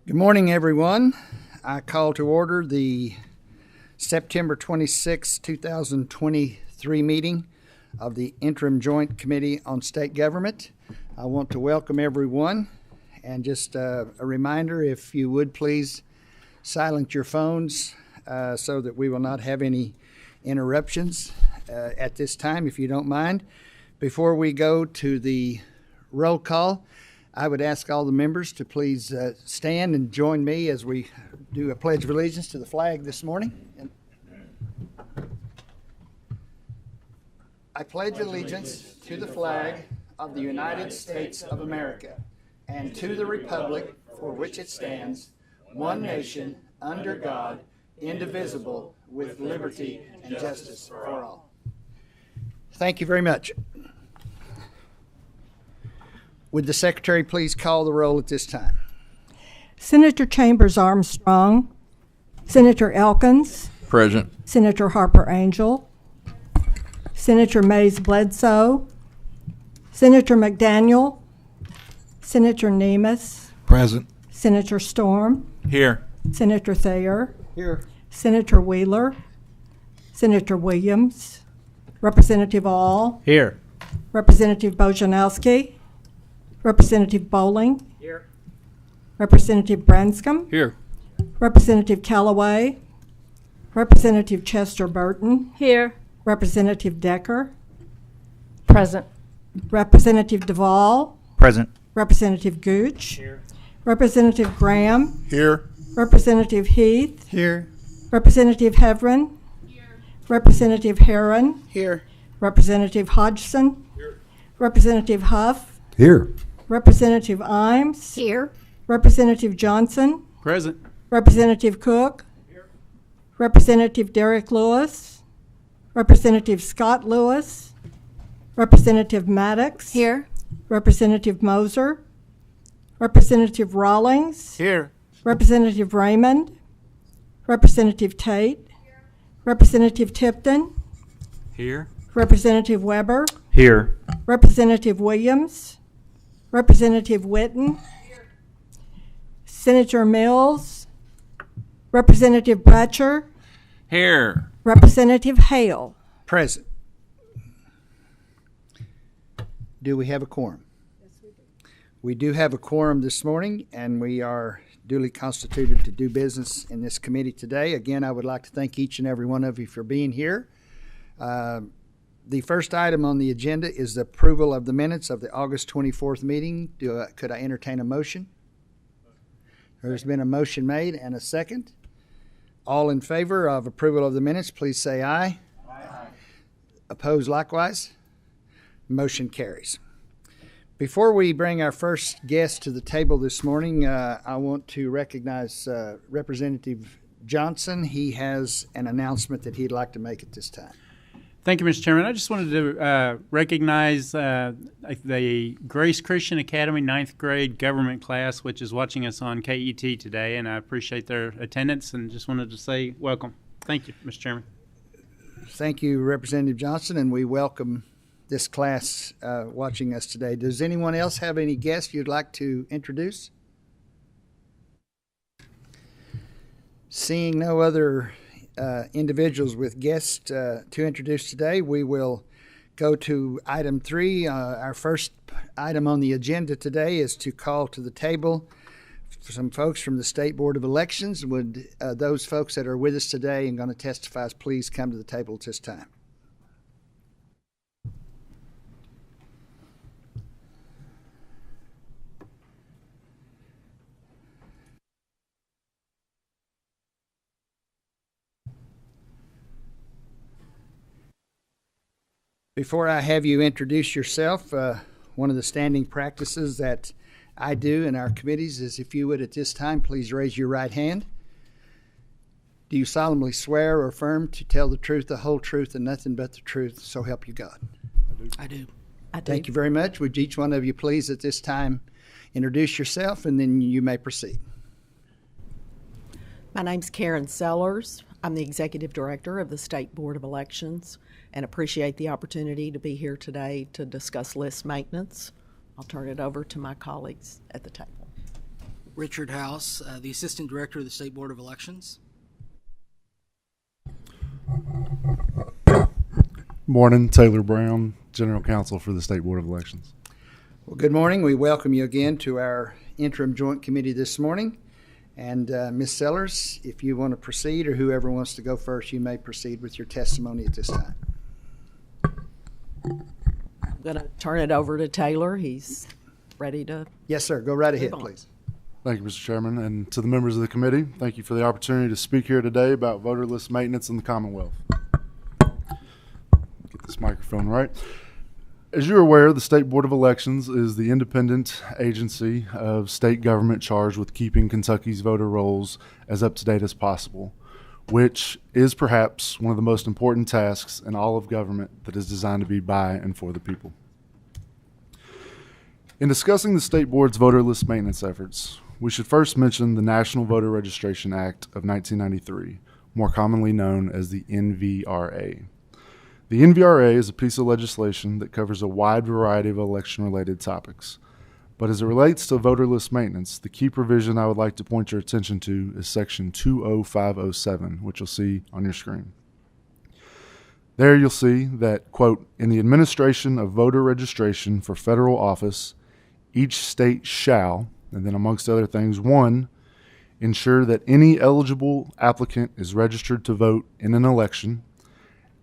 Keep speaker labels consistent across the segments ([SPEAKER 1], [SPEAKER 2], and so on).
[SPEAKER 1] Good morning, everyone. I call to order the September 26, 2023 meeting of the Interim Joint Committee on State Government. I want to welcome everyone, and just a reminder, if you would please silence your phones so that we will not have any interruptions at this time, if you don't mind. Before we go to the roll call, I would ask all the members to please stand and join me as we do a Pledge of Allegiance to the flag this morning. I pledge allegiance to the flag of the United States of America and to the republic for which it stands, one nation, under God, indivisible, with liberty and justice for all. Thank you very much. Would the Secretary please call the roll at this time?
[SPEAKER 2] Senator Chambers Armstrong, Senator Elkins,
[SPEAKER 3] Present.
[SPEAKER 2] Senator Harper Angel, Senator Mays Bledsoe, Senator McDaniel, Senator Nemes,
[SPEAKER 3] Present.
[SPEAKER 2] Senator Storm,
[SPEAKER 3] Here.
[SPEAKER 2] Senator Thayer,
[SPEAKER 1] Here.
[SPEAKER 2] Senator Wheeler, Senator Williams, Representative All,
[SPEAKER 3] Here.
[SPEAKER 2] Representative Bojanowski, Representative Bowling,
[SPEAKER 3] Here.
[SPEAKER 2] Representative Branscombe,
[SPEAKER 3] Here.
[SPEAKER 2] Representative Callaway, Representative Chester Burton,
[SPEAKER 4] Here.
[SPEAKER 2] Representative Decker,
[SPEAKER 4] Present.
[SPEAKER 2] Representative Duvall,
[SPEAKER 3] Present.
[SPEAKER 2] Representative Gooch,
[SPEAKER 3] Here.
[SPEAKER 2] Representative Graham,
[SPEAKER 3] Here.
[SPEAKER 2] Representative Heath,
[SPEAKER 1] Here.
[SPEAKER 2] Representative Heverin, Representative Herron,
[SPEAKER 1] Here.
[SPEAKER 2] Representative Hodgson, Representative Huff,
[SPEAKER 3] Here.
[SPEAKER 2] Representative Imes,
[SPEAKER 4] Here.
[SPEAKER 2] Representative Johnson,
[SPEAKER 3] Present.
[SPEAKER 2] Representative Cook, Representative Derek Lewis, Representative Scott Lewis, Representative Maddox,
[SPEAKER 4] Here.
[SPEAKER 2] Representative Moser, Representative Rawlings,
[SPEAKER 3] Here.
[SPEAKER 2] Representative Raymond, Representative Tate, Representative Tipton,
[SPEAKER 3] Here.
[SPEAKER 2] Representative Weber,
[SPEAKER 3] Here.
[SPEAKER 2] Representative Williams, Representative Witten, Senator Mills, Representative Bratcher,
[SPEAKER 3] Here.
[SPEAKER 2] Representative Hale.
[SPEAKER 1] Present. Do we have a quorum? Yes, we do. We do have a quorum this morning, and we are duly constituted to do business in this committee today. Again, I would like to thank each and every one of you for being here. The first item on the agenda is the approval of the minutes of the August 24th meeting. Could I entertain a motion? There's been a motion made and a second. All in favor of approval of the minutes, please say aye. Aye. Opposed likewise? Motion carries. Before we bring our first guest to the table this morning, I want to recognize Representative Johnson. He has an announcement that he'd like to make at this time.
[SPEAKER 5] Thank you, Mr. Chairman. I just wanted to recognize the Grace Christian Academy 9th grade government class, which is watching us on KET today, and I appreciate their attendance and just wanted to say welcome. Thank you, Mr. Chairman.
[SPEAKER 1] Thank you, Representative Johnson, and we welcome this class watching us today. Does anyone else have any guests you'd like to introduce? Seeing no other individuals with guests to introduce today, we will go to item 3. Our first item on the agenda today is to call to the table for some folks from the State Board of Elections. Would those folks that are with us today and going to testify please come to the table at this time? Before I have you introduce yourself, one of the standing practices that I do in our committees is, if you would at this time, please raise your right hand. Do you solemnly swear or affirm to tell the truth, the whole truth, and nothing but the truth, so help you God?
[SPEAKER 4] I do.
[SPEAKER 1] Thank you very much. Would each one of you please at this time introduce yourself, and then you may proceed.
[SPEAKER 4] My name's Karen Sellers. I'm the Executive Director of the State Board of Elections and appreciate the opportunity to be here today to discuss list maintenance. I'll turn it over to my colleagues at the table.
[SPEAKER 6] Richard House, the Assistant Director of the State Board of Elections.
[SPEAKER 7] Morning, Taylor Brown, General Counsel for the State Board of Elections.
[SPEAKER 1] Well, good morning. We welcome you again to our interim joint committee this morning. And Ms. Sellers, if you want to proceed, or whoever wants to go first, you may proceed with your testimony at this time.
[SPEAKER 4] I'm going to turn it over to Taylor. He's ready to.
[SPEAKER 1] Yes, sir. Go right ahead,
[SPEAKER 4] Move on.
[SPEAKER 1] please.
[SPEAKER 7] Thank you, Mr. Chairman, and to the members of the committee, thank you for the opportunity to speak here today about voter list maintenance in the Commonwealth. Get this microphone right. As you're aware, the State Board of Elections is the independent agency of state government charged with keeping Kentucky's voter rolls as up to date as possible, which is perhaps one of the most important tasks in all of government that is designed to be by and for the people. In discussing the State Board's voter list maintenance efforts, we should first mention the National Voter Registration Act of 1993, more commonly known as the NVRA. The NVRA is a piece of legislation that covers a wide variety of election-related topics. But as it relates to voter list maintenance, the key provision I would like to point your attention to is Section 20507, which you'll see on your screen. There you'll see that, quote, in the administration of voter registration for federal office, each state shall, and then amongst other things, 1, ensure that any eligible applicant is registered to vote in an election,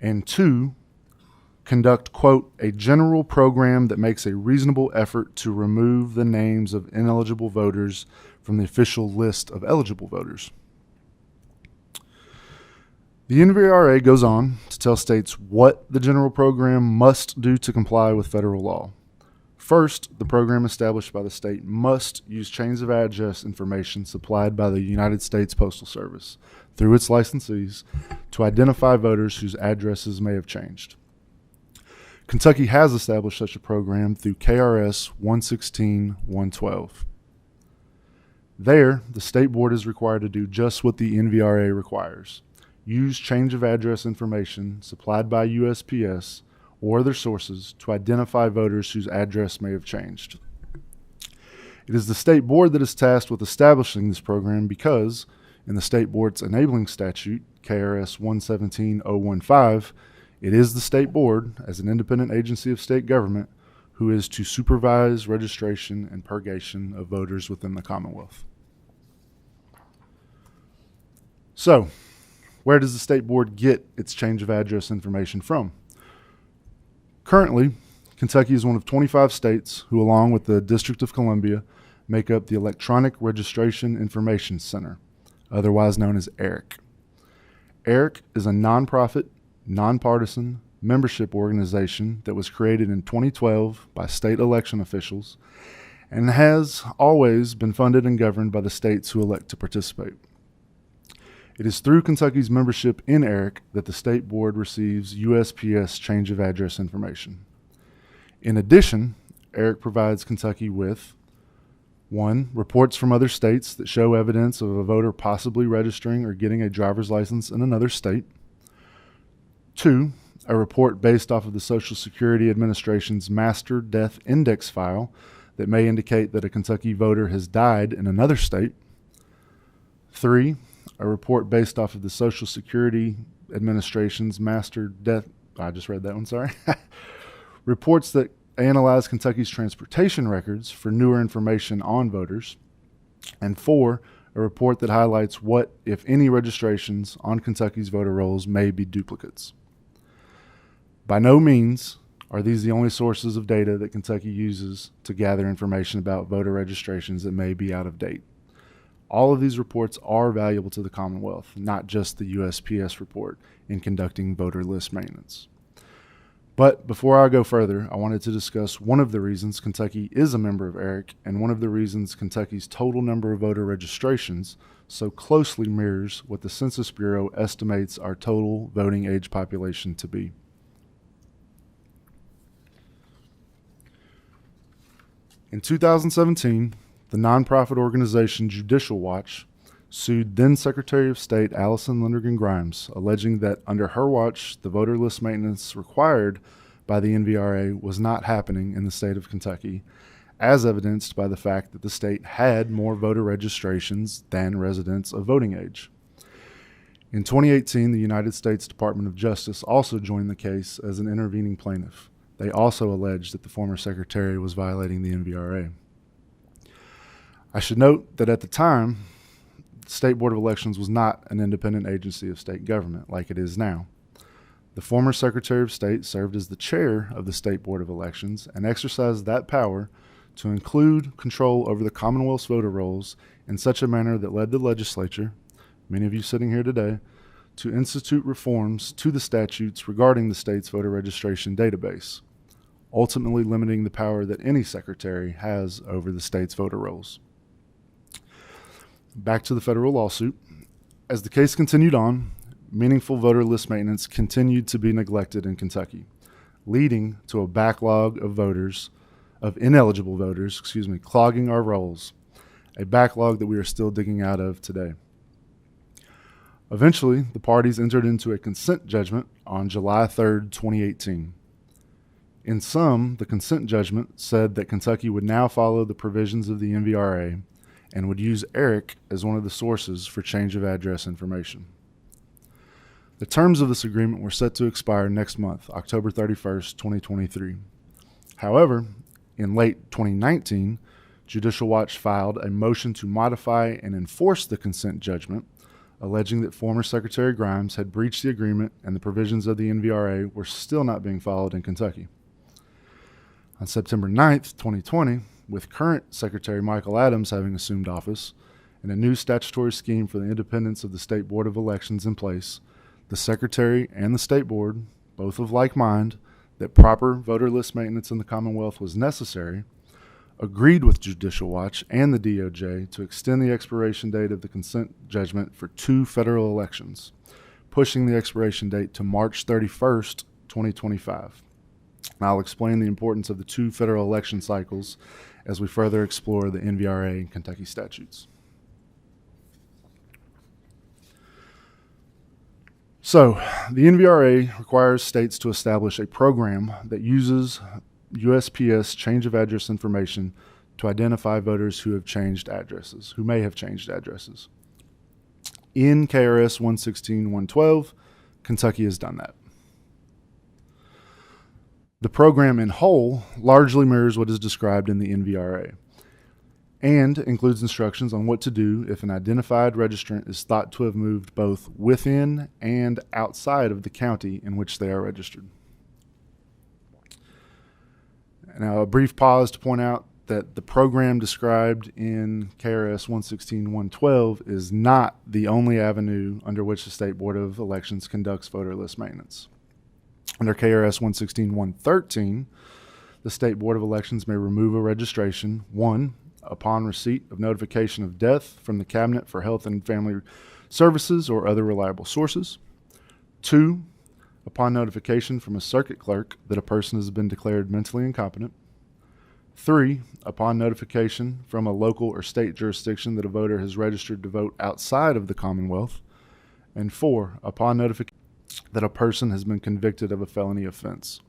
[SPEAKER 7] and 2, conduct, quote, a general program that makes a reasonable effort to remove the names of ineligible voters from the official list of eligible voters. The NVRA goes on to tell states what the general program must do to comply with federal law. First, the program established by the state must use chains of address information supplied by the United States Postal Service through its licensees to identify voters whose addresses may have changed. Kentucky has established such a program through KRS 116-112. There, the State Board is required to do just what the NVRA requires: use change of address information supplied by USPS or other sources to identify voters whose address may have changed. It is the State Board that is tasked with establishing this program because, in the State Board's enabling statute, KRS 117-015, it is the State Board, as an independent agency of state government, who is to supervise registration and purgation of voters within the Commonwealth. So, where does the State Board get its change of address information from? Currently, Kentucky is one of 25 states who, along with the District of Columbia, make up the Electronic Registration Information Center, otherwise known as ERIC. ERIC is a nonprofit, nonpartisan membership organization that was created in 2012 by state election officials and has always been funded and governed by the states who elect to participate. It is through Kentucky's membership in ERIC that the State Board receives USPS change of address information. In addition, ERIC provides Kentucky with 1, reports from other states that show evidence of a voter possibly registering or getting a driver's license in another state. 2, a report based off of the Social Security Administration's Master Death Index file that may indicate that a Kentucky voter has died in another state. 3, a report based off of the Social Security Administration's Master Death, I just read that one, sorry. Reports that analyze Kentucky's transportation records for newer information on voters. And 4, a report that highlights what, if any, registrations on Kentucky's voter rolls may be duplicates. By no means are these the only sources of data that Kentucky uses to gather information about voter registrations that may be out of date. All of these reports are valuable to the Commonwealth, not just the USPS report, in conducting voter list maintenance. But before I go further, I wanted to discuss one of the reasons Kentucky is a member of ERIC and one of the reasons Kentucky's total number of voter registrations so closely mirrors what the Census Bureau estimates our total voting age population to be. In 2017, the nonprofit organization Judicial Watch sued then Secretary of State Allison Lundergan Grimes, alleging that under her watch, the voter list maintenance required by the NVRA was not happening in the state of Kentucky, as evidenced by the fact that the state had more voter registrations than residents of voting age. In 2018, the United States Department of Justice also joined the case as an intervening plaintiff. They also alleged that the former secretary was violating the NVRA. I should note that at the time, the State Board of Elections was not an independent agency of state government like it is now. The former Secretary of State served as the chair of the State Board of Elections and exercised that power to include control over the Commonwealth's voter rolls in such a manner that led the legislature, many of you sitting here today, to institute reforms to the statutes regarding the state's voter registration database, ultimately limiting the power that any secretary has over the state's voter rolls. Back to the federal lawsuit. As the case continued on, meaningful voter list maintenance continued to be neglected in Kentucky, leading to a backlog of ineligible voters, clogging our rolls, a backlog that we are still digging out of today. Eventually, the parties entered into a consent judgment on July 3rd, 2018. In sum, the consent judgment said that Kentucky would now follow the provisions of the NVRA and would use ERIC as one of the sources for change of address information. The terms of this agreement were set to expire next month, October 31st, 2023. However, in late 2019, Judicial Watch filed a motion to modify and enforce the consent judgment, alleging that former Secretary Grimes had breached the agreement and the provisions of the NVRA were still not being followed in Kentucky. On September 9th, 2020, with current Secretary Michael Adams having assumed office and a new statutory scheme for the independence of the State Board of Elections in place, the Secretary and the State Board, both of like mind, that proper voter list maintenance in the Commonwealth was necessary, agreed with Judicial Watch and the DOJ to extend the expiration date of the consent judgment for 2 federal elections, pushing the expiration date to March 31st, 2025. And I'll explain the importance of the 2 federal election cycles as we further explore the NVRA and Kentucky statutes. So, the NVRA requires states to establish a program that uses USPS change of address information to identify voters who have changed addresses, who may have changed addresses. In KRS 116-112, Kentucky has done that. The program in whole largely mirrors what is described in the NVRA and includes instructions on what to do if an identified registrant is thought to have moved both within and outside of the county in which they are registered. Now, a brief pause to point out that the program described in KRS 116-112 is not the only avenue under which the State Board of Elections conducts voter list maintenance. Under KRS 116-113, the State Board of Elections may remove a registration, 1, upon receipt of notification of death from the Cabinet for Health and Family Services or other reliable sources, 2, upon notification from a circuit clerk that a person has been declared mentally incompetent, 3, upon notification from a local or state jurisdiction that a voter has registered to vote outside of the Commonwealth, and 4, upon notification that a person has been convicted of a felony offense.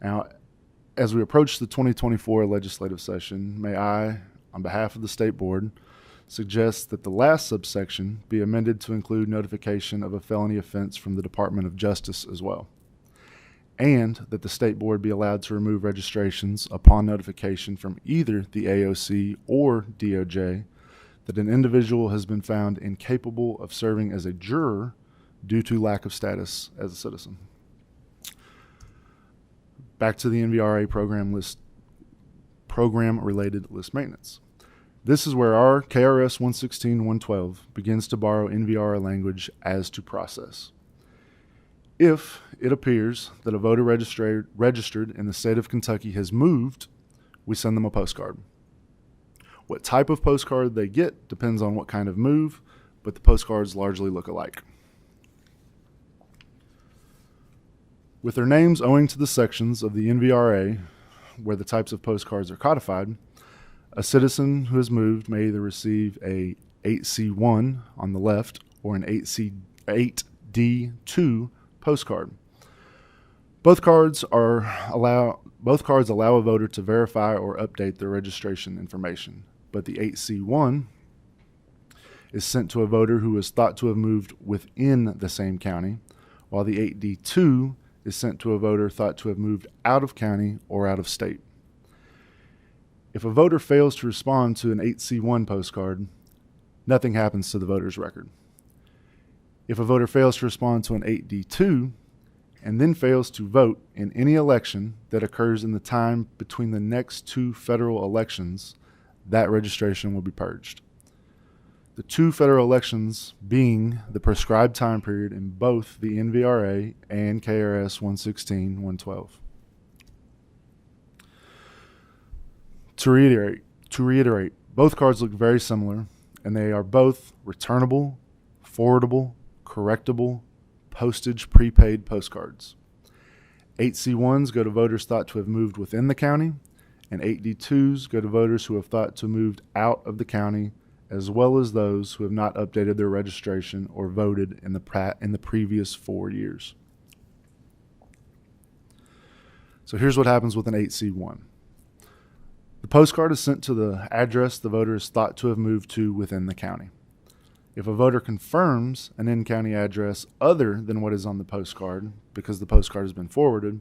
[SPEAKER 7] Now, as we approach the 2024 legislative session, may I, on behalf of the State Board, suggest that the last subsection be amended to include notification of a felony offense from the Department of Justice as well, and that the State Board be allowed to remove registrations upon notification from either the AOC or DOJ that an individual has been found incapable of serving as a juror due to lack of status as a citizen. Back to the NVRA program-related list maintenance. This is where our KRS 116-112 begins to borrow NVRA language as to process. If it appears that a voter registered in the state of Kentucky has moved, we send them a postcard. What type of postcard they get depends on what kind of move, but the postcards largely look alike. With their names owing to the sections of the NVRA where the types of postcards are codified, a citizen who has moved may either receive a 8C1 on the left or an 8D2 postcard. Both cards are Both cards allow a voter to verify or update their registration information, but the 8C1 is sent to a voter who is thought to have moved within the same county, while the 8D2 is sent to a voter thought to have moved out of county or out of state. If a voter fails to respond to an 8C1 postcard, nothing happens to the voter's record. If a voter fails to respond to an 8D2 and then fails to vote in any election that occurs in the time between the next two federal elections, that registration will be purged. The two federal elections being the prescribed time period in both the NVRA and KRS 116-112. To reiterate, both cards look very similar, and they are both returnable, forwardable, correctable, postage prepaid postcards. 8C1s go to voters thought to have moved within the county, and 8D2s go to voters who have thought to have moved out of the county, as well as those who have not updated their registration or voted in the previous 4 years. So here's what happens with an 8C1. The postcard is sent to the address the voter is thought to have moved to within the county. If a voter confirms an in-county address other than what is on the postcard, because the postcard has been forwarded,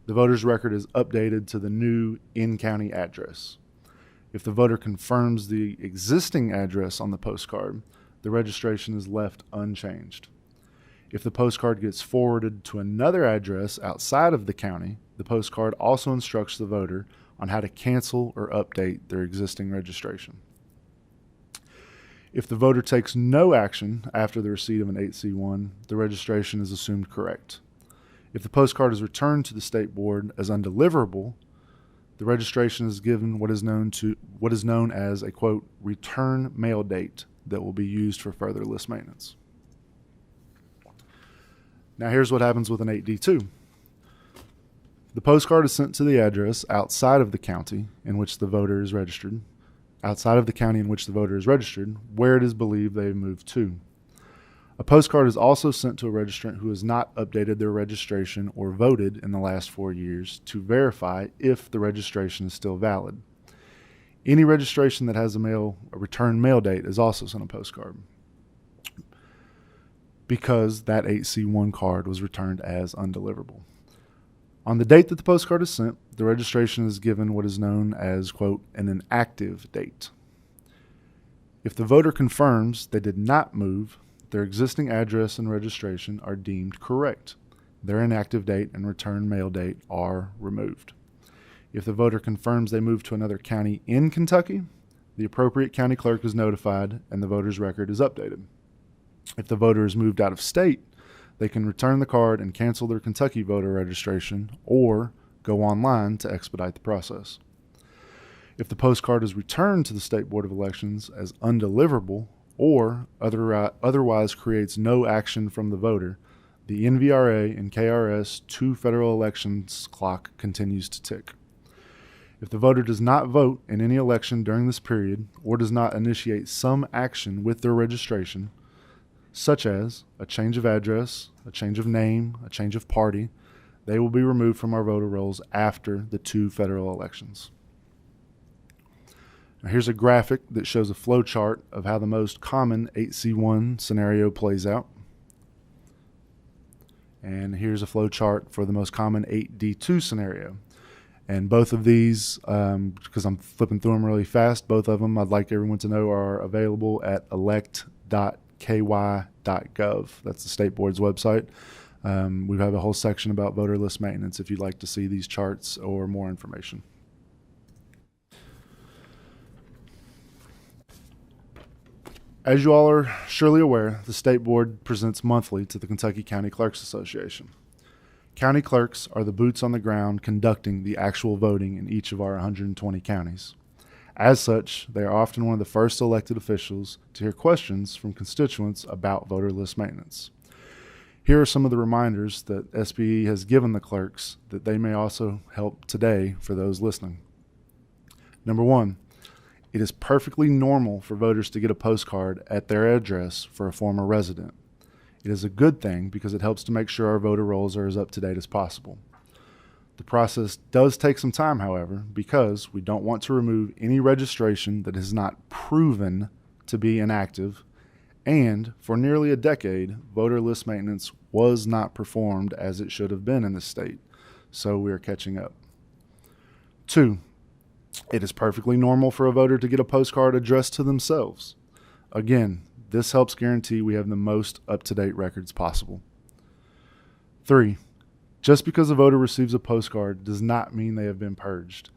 [SPEAKER 7] the voter's record is updated to the new in-county address. If the voter confirms the existing address on the postcard, the registration is left unchanged. If the postcard gets forwarded to another address outside of the county, the postcard also instructs the voter on how to cancel or update their existing registration. If the voter takes no action after the receipt of an 8C1, the registration is assumed correct. If the postcard is returned to the state board as undeliverable, the registration is given what is known as a, quote, return mail date that will be used for further list maintenance. Now here's what happens with an 8D2. The postcard is sent to the address outside of the county in which the voter is registered, where it is believed they have moved to. A postcard is also sent to a registrant who has not updated their registration or voted in the last 4 years to verify if the registration is still valid. Any registration that has a return mail date is also sent a postcard, because that 8C1 card was returned as undeliverable. On the date that the postcard is sent, the registration is given what is known as, quote, an inactive date. If the voter confirms they did not move, their existing address and registration are deemed correct. Their inactive date and return mail date are removed. If the voter confirms they moved to another county in Kentucky, the appropriate county clerk is notified and the voter's record is updated. If the voter is moved out of state, they can return the card and cancel their Kentucky voter registration or go online to expedite the process. If the postcard is returned to the State Board of Elections as undeliverable or otherwise creates no action from the voter, the NVRA and KRS 2 federal elections clock continues to tick. If the voter does not vote in any election during this period or does not initiate some action with their registration, such as a change of address, a change of name, a change of party, they will be removed from our voter rolls after the 2 federal elections. Now here's a graphic that shows a flow chart of how the most common 8C1 scenario plays out. And here's a flow chart for the most common 8D2 scenario. And both of these, because I'm flipping through them really fast, both of them I'd like everyone to know are available at elect.ky.gov. That's the state board's website. We have a whole section about voter list maintenance if you'd like to see these charts or more information. As you all are surely aware, the State Board presents monthly to the Kentucky County Clerks Association. County clerks are the boots on the ground conducting the actual voting in each of our 120 counties. As such, they are often one of the first elected officials to hear questions from constituents about voter list maintenance. Here are some of the reminders that SBE has given the clerks that they may also help today for those listening. Number 1, it is perfectly normal for voters to get a postcard at their address for a former resident. It is a good thing because it helps to make sure our voter rolls are as up to date as possible. The process does take some time, however, because we don't want to remove any registration that is not proven to be inactive, and for nearly a decade, voter list maintenance was not performed as it should have been in the state, so we are catching up. 2, it is perfectly normal for a voter to get a postcard addressed to themselves. Again, this helps guarantee we have the most up-to-date records possible. 3, just because a voter receives a postcard does not mean they have been purged.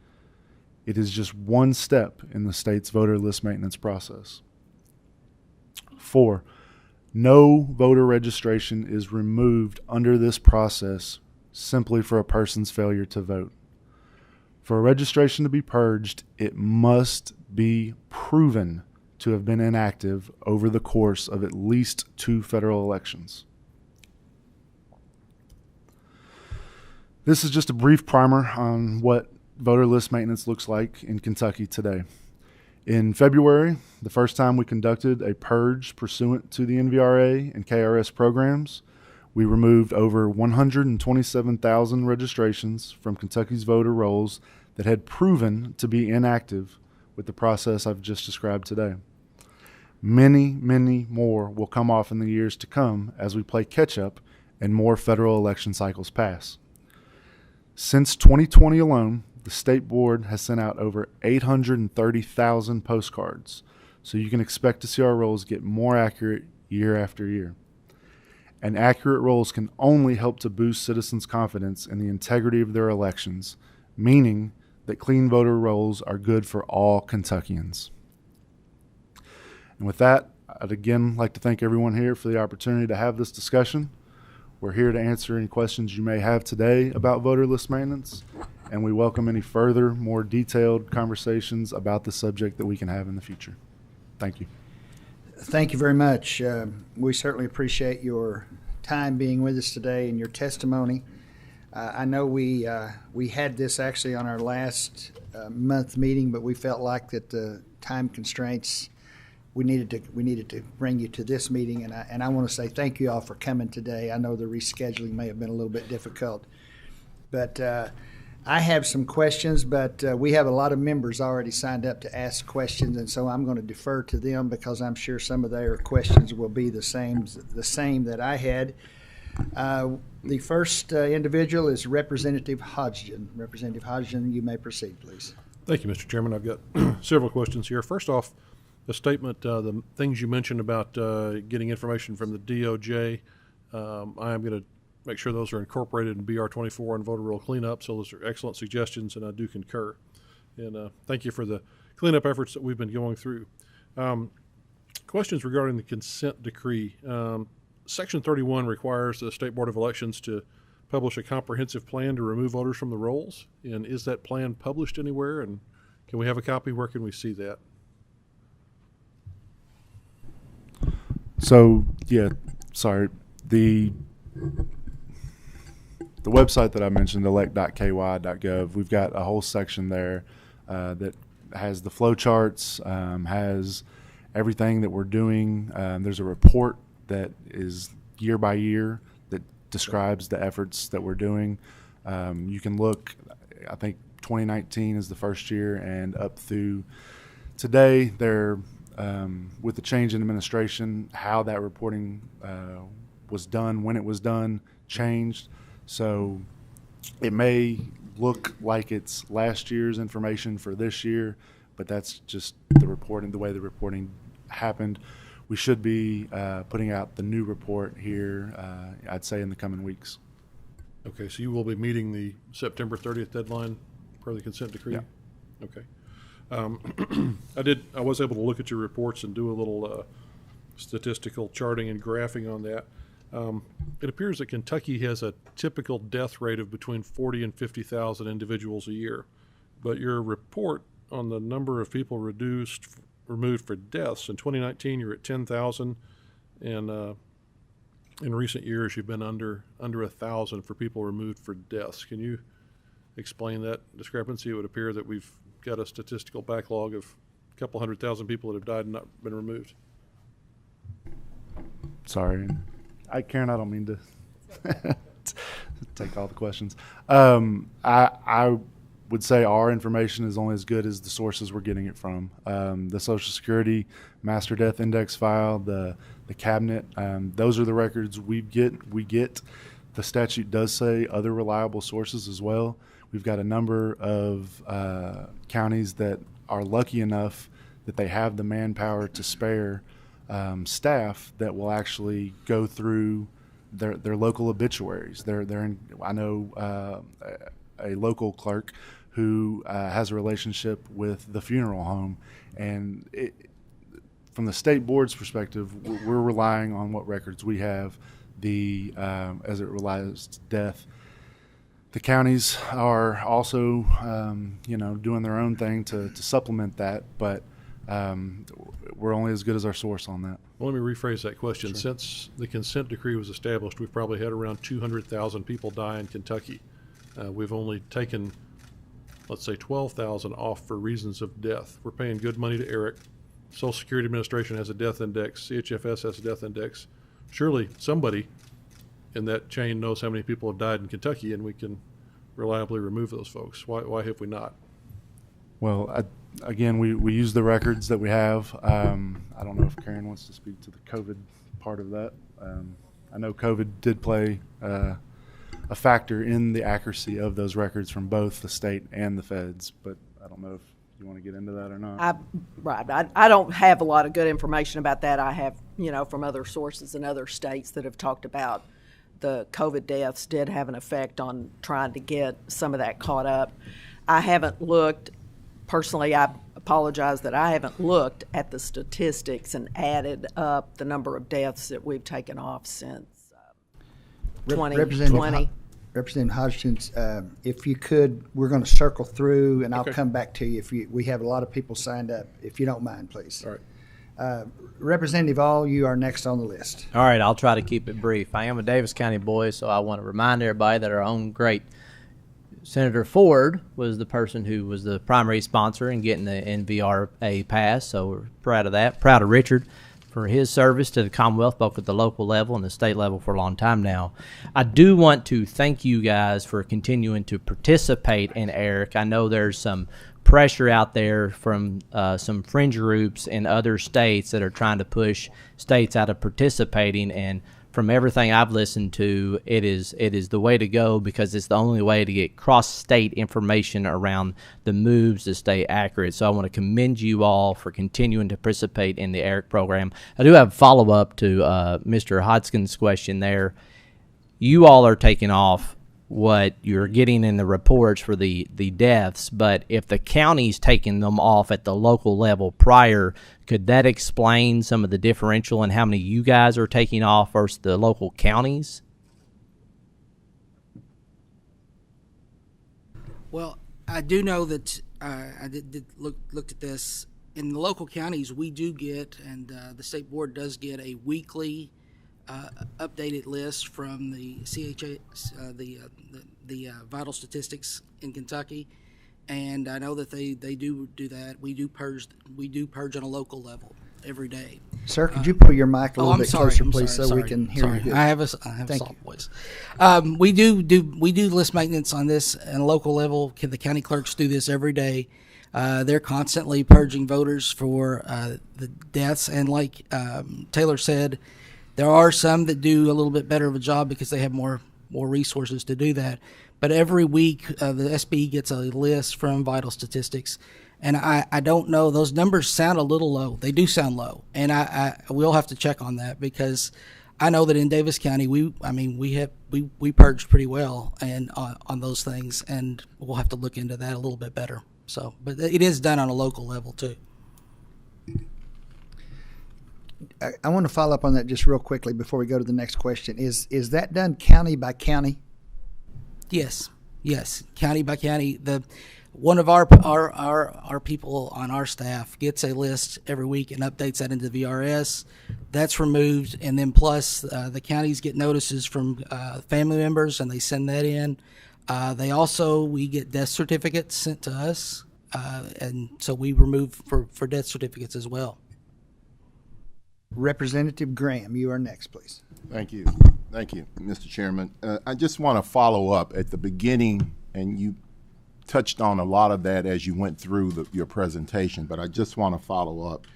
[SPEAKER 7] It is just one step in the state's voter list maintenance process. 4, no voter registration is removed under this process simply for a person's failure to vote. For a registration to be purged, it must be proven to have been inactive over the course of at least 2 federal elections. This is just a brief primer on what voter list maintenance looks like in Kentucky today. In February, the first time we conducted a purge pursuant to the NVRA and KRS programs, we removed over 127,000 registrations from Kentucky's voter rolls that had proven to be inactive with the process I've just described today. Many, many more will come off in the years to come as we play catch-up and more federal election cycles pass. Since 2020 alone, the State Board has sent out over 830,000 postcards, so you can expect to see our rolls get more accurate year after year. And accurate rolls can only help to boost citizens' confidence in the integrity of their elections, meaning that clean voter rolls are good for all Kentuckians. And with that, I'd again like to thank everyone here for the opportunity to have this discussion. We're here to answer any questions you may have today about voter list maintenance, and we welcome any further, more detailed conversations about the subject that we can have in the future. Thank you.
[SPEAKER 1] Thank you very much. We certainly appreciate your time being with us today and your testimony. I know we had this actually on our last month meeting, but we felt like that the time constraints, we needed to bring you to this meeting, and I want to say thank you all for coming today. I know the rescheduling may have been a little bit difficult, but I have some questions, but we have a lot of members already signed up to ask questions, and so I'm going to defer to them because I'm sure some of their questions will be the same that I had. The first individual is Representative Hodgson. Representative Hodgson, you may proceed, please.
[SPEAKER 8] Thank you, Mr. Chairman. I've got several questions here. First off, the statement, the things you mentioned about getting information from the DOJ, I am going to make sure those are incorporated in BR 24 and voter roll cleanup. So those are excellent suggestions, and I do concur. And thank you for the cleanup efforts that we've been going through. Questions regarding the consent decree. Section 31 requires the State Board of Elections to publish a comprehensive plan to remove voters from the rolls. And is that plan published anywhere? And can we have a copy? Where can we see that?
[SPEAKER 7] So, yeah, sorry. The website that I mentioned, elect.ky.gov, we've got a whole section there that has the flow charts, has everything that we're doing. There's a report that is year by year that describes the efforts that we're doing. You can look, I think 2019 is the first year, and up through today, they're with the change in administration, how that reporting was done, when it was done, changed. So it may look like it's last year's information for this year, but that's just the reporting, the way the reporting happened. We should be putting out the new report here, I'd say, in the coming weeks.
[SPEAKER 8] Okay, so you will be meeting the September 30th deadline per the consent decree?
[SPEAKER 7] Yeah.
[SPEAKER 8] Okay. I was able to look at your reports and do a little statistical charting and graphing on that. It appears that Kentucky has a typical death rate of between 40 and 50,000 individuals a year, but your report on the number of people removed for deaths, in 2019 you're at 10,000, and in recent years you've been under 1,000 for people removed for deaths. Can you explain that discrepancy? It would appear that we've got a statistical backlog of a couple 100,000 people that have died and not been removed.
[SPEAKER 7] Sorry. Karen, I don't mean to take all the questions. I would say our information is only as good as the sources we're getting it from. The Social Security Master Death Index file, the cabinet, those are the records we get. The statute does say other reliable sources as well. We've got a number of counties that are lucky enough that they have the manpower to spare staff that will actually go through their local obituaries. I know a local clerk who has a relationship with the funeral home, and from the state board's perspective, we're relying on what records we have. As it relates to death, the counties are also doing their own thing to supplement that, but we're only as good as our source on that.
[SPEAKER 8] Well, let me rephrase that question. Sure. Since the consent decree was established, we've probably had around 200,000 people die in Kentucky. We've only taken, let's say, 12,000 off for reasons of death. We're paying good money to Eric. Social Security Administration has a death index. CHFS has a death index. Surely somebody in that chain knows how many people have died in Kentucky, and we can reliably remove those folks. Why have we not?
[SPEAKER 7] Well, again, we use the records that we have. I don't know if Karen wants to speak to the COVID part of that. I know COVID did play a factor in the accuracy of those records from both the state and the feds, but I don't know if you want to get into that or not.
[SPEAKER 4] I don't have a lot of good information about that. I have, from other sources in other states that have talked about the COVID deaths did have an effect on trying to get some of that caught up. I haven't looked, personally, I apologize that I haven't looked at the statistics and added up the number of deaths that we've taken off since 2020.
[SPEAKER 1] Representative Hodgson, if you could, we're going to circle through, and I'll come back to you. We have a lot of people signed up. If you don't mind, please.
[SPEAKER 8] All right.
[SPEAKER 1] Representative All, you are next on the list.
[SPEAKER 9] All right, I'll try to keep it brief. I am a Davis County boy, so I want to remind everybody that our own great Senator Ford was the person who was the primary sponsor in getting the NVRA passed, so we're proud of that. Proud of Richard for his service to the Commonwealth, both at the local level and the state level for a long time now. I do want to thank you guys for continuing to participate in ERIC. I know there's some pressure out there from some fringe groups in other states that are trying to push states out of participating, and from everything I've listened to, it is the way to go because it's the only way to get cross-state information around the moves to stay accurate. So I want to commend you all for continuing to participate in the ERIC program. I do have a follow-up to Mr. Hodgson's question there. You all are taking off what you're getting in the reports for the deaths, but if the county's taking them off at the local level prior, could that explain some of the differential in how many you guys are taking off versus the local counties?
[SPEAKER 6] Well, I do know that I did looked at this. In the local counties, we do get, and the state board does get, a weekly updated list from the CHA, the vital statistics in Kentucky, and I know that they do that. We do purge on a local level every day.
[SPEAKER 1] Sir, could you pull your mic a little bit closer, please, so
[SPEAKER 6] sorry.
[SPEAKER 1] we can hear you good?
[SPEAKER 6] I have a soft voice. We do list maintenance on this at a local level. The county clerks do this every day. They're constantly purging voters for the deaths, and like Taylor said, there are some that do a little bit better of a job because they have more resources to do that. But every week, the SB gets a list from Vital Statistics, and I don't know. Those numbers sound a little low. They do sound low, and I will have to check on that because I know that in Davis County we purged pretty well and on those things, and we'll have to look into that a little bit better. So, but it is done on a local level too.
[SPEAKER 1] I want to follow up on that just real quickly before we go to the next question. Is that done county by county?
[SPEAKER 6] Yes, county by county. One of our people on our staff gets a list every week and updates that into the VRS. That's removed, and then plus the counties get notices from family members, and they send that in. We get death certificates sent to us, and so we remove for death certificates as well.
[SPEAKER 1] Representative Graham, you are next, please.
[SPEAKER 10] Thank you. Thank you, Mr. Chairman. I just want to follow up at the beginning, and you touched on a lot of that as you went through your presentation, but I just want to follow up.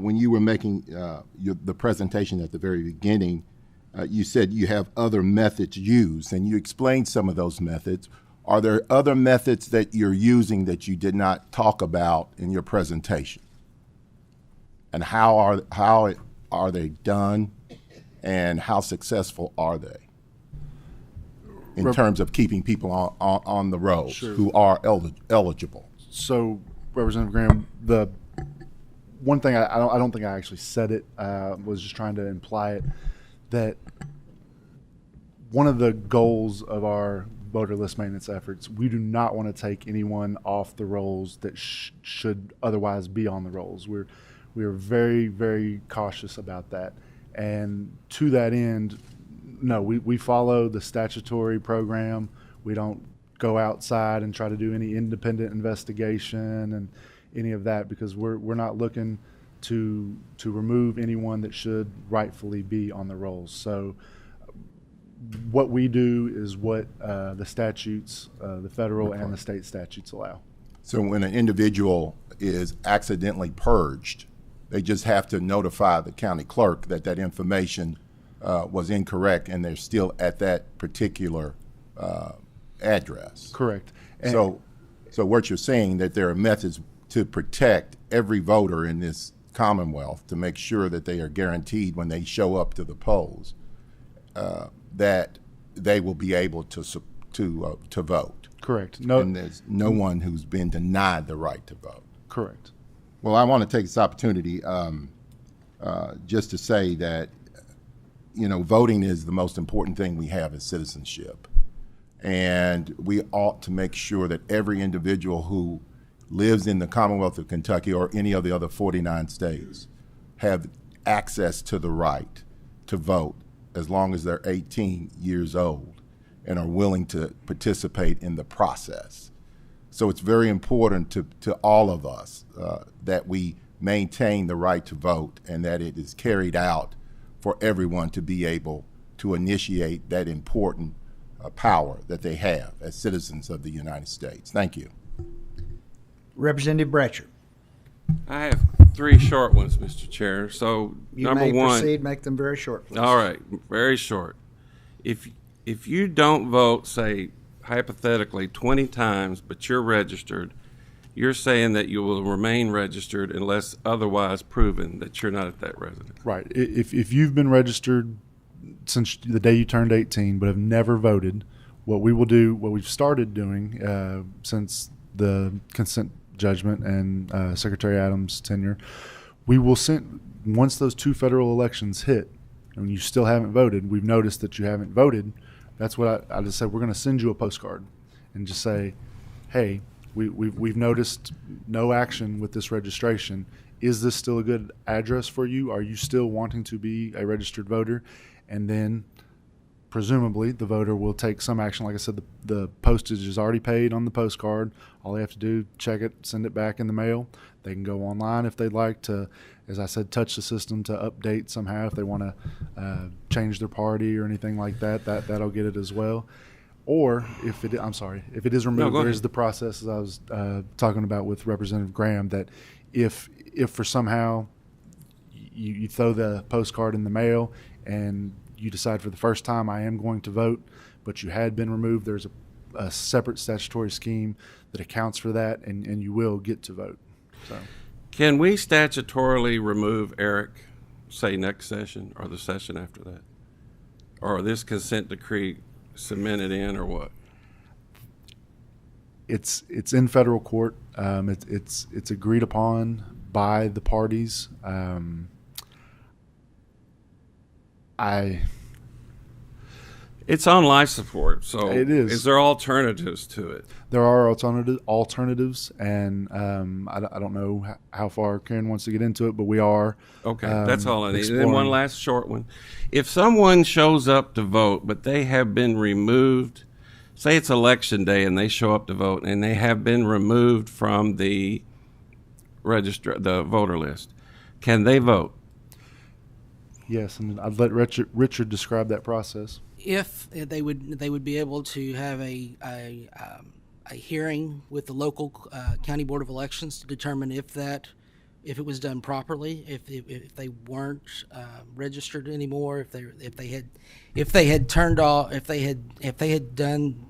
[SPEAKER 10] When you were making the presentation at the very beginning, you said you have other methods used, and you explained some of those methods. Are there other methods that you're using that you did not talk about in your presentation? And how are they done, and how successful are they in terms of keeping people on the roads who are eligible?
[SPEAKER 7] So, Representative Graham, the one thing I don't think I actually said it, was just trying to imply it, that one of the goals of our voter list maintenance efforts, we do not want to take anyone off the rolls that should otherwise be on the rolls. We are very, very cautious about that. And to that end, no, we follow the statutory program. We don't go outside and try to do any independent investigation and any of that, because we're not looking to remove anyone that should rightfully be on the rolls. So what we do is what the statutes, the federal and the state statutes allow.
[SPEAKER 10] So when an individual is accidentally purged, they just have to notify the county clerk that that information was incorrect, and they're still at that particular address.
[SPEAKER 7] Correct. And
[SPEAKER 10] so what you're saying, that there are methods to protect every voter in this Commonwealth to make sure that they are guaranteed when they show up to the polls that they will be able to vote.
[SPEAKER 7] Correct. No,
[SPEAKER 10] and there's no one who's been denied the right to vote.
[SPEAKER 7] correct.
[SPEAKER 10] Well, I want to take this opportunity just to say that, voting is the most important thing we have as citizenship. And we ought to make sure that every individual who lives in the Commonwealth of Kentucky or any of the other 49 states have access to the right to vote as long as they're 18 years old and are willing to participate in the process. So it's very important to all of us that we maintain the right to vote and that it is carried out for everyone to be able to initiate that important power that they have as citizens of the United States. Thank you.
[SPEAKER 1] Representative Bratcher.
[SPEAKER 3] I have three short ones, Mr. Chair. So
[SPEAKER 1] You
[SPEAKER 3] number
[SPEAKER 1] may
[SPEAKER 3] one,
[SPEAKER 1] proceed, make them very short, please.
[SPEAKER 3] all right, very short. If you don't vote, say hypothetically 20 times, but you're registered, you're saying that you will remain registered unless otherwise proven that you're not at that residence.
[SPEAKER 7] Right. If you've been registered since the day you turned 18 but have never voted, what we will do, what we've started doing since the consent judgment and Secretary Adams' tenure, we will send, once those two federal elections hit and you still haven't voted, we've noticed that you haven't voted, that's what I just said, we're going to send you a postcard and just say, hey, we've noticed no action with this registration. Is this still a good address for you? Are you still wanting to be a registered voter? And then presumably the voter will take some action. Like I said, the postage is already paid on the postcard. All they have to do, check it, send it back in the mail. They can go online if they'd like to, as I said, touch the system to update somehow if they want to change their party or anything like that. That'll get it as well. Or if it is removed, there is the process, as I was talking about with Representative Graham, that if for somehow you throw the postcard in the mail and you decide for the first time I am going to vote, but you had been removed, there's a separate statutory scheme that accounts for that, and you will get to vote. So,
[SPEAKER 3] Can we statutorily remove Eric, say next session or the session after that? Or this consent decree cemented in, or what?
[SPEAKER 7] it's in federal court. It's agreed upon by the parties.
[SPEAKER 3] It's on life support, so
[SPEAKER 7] It is.
[SPEAKER 3] Is there alternatives to it?
[SPEAKER 7] There are alternatives, and I don't know how far Karen wants to get into it, but we are.
[SPEAKER 3] Okay, that's all I need. And then
[SPEAKER 7] exploring.
[SPEAKER 3] one last short one. If someone shows up to vote, but they have been removed, say it's election day and they show up to vote and they have been removed from the voter list, can they vote?
[SPEAKER 7] Yes, and I'd let Richard describe that process.
[SPEAKER 6] If they would be able to have a hearing with the local county board of elections to determine if it was done properly, if they weren't registered anymore, if they had turned off, if they had done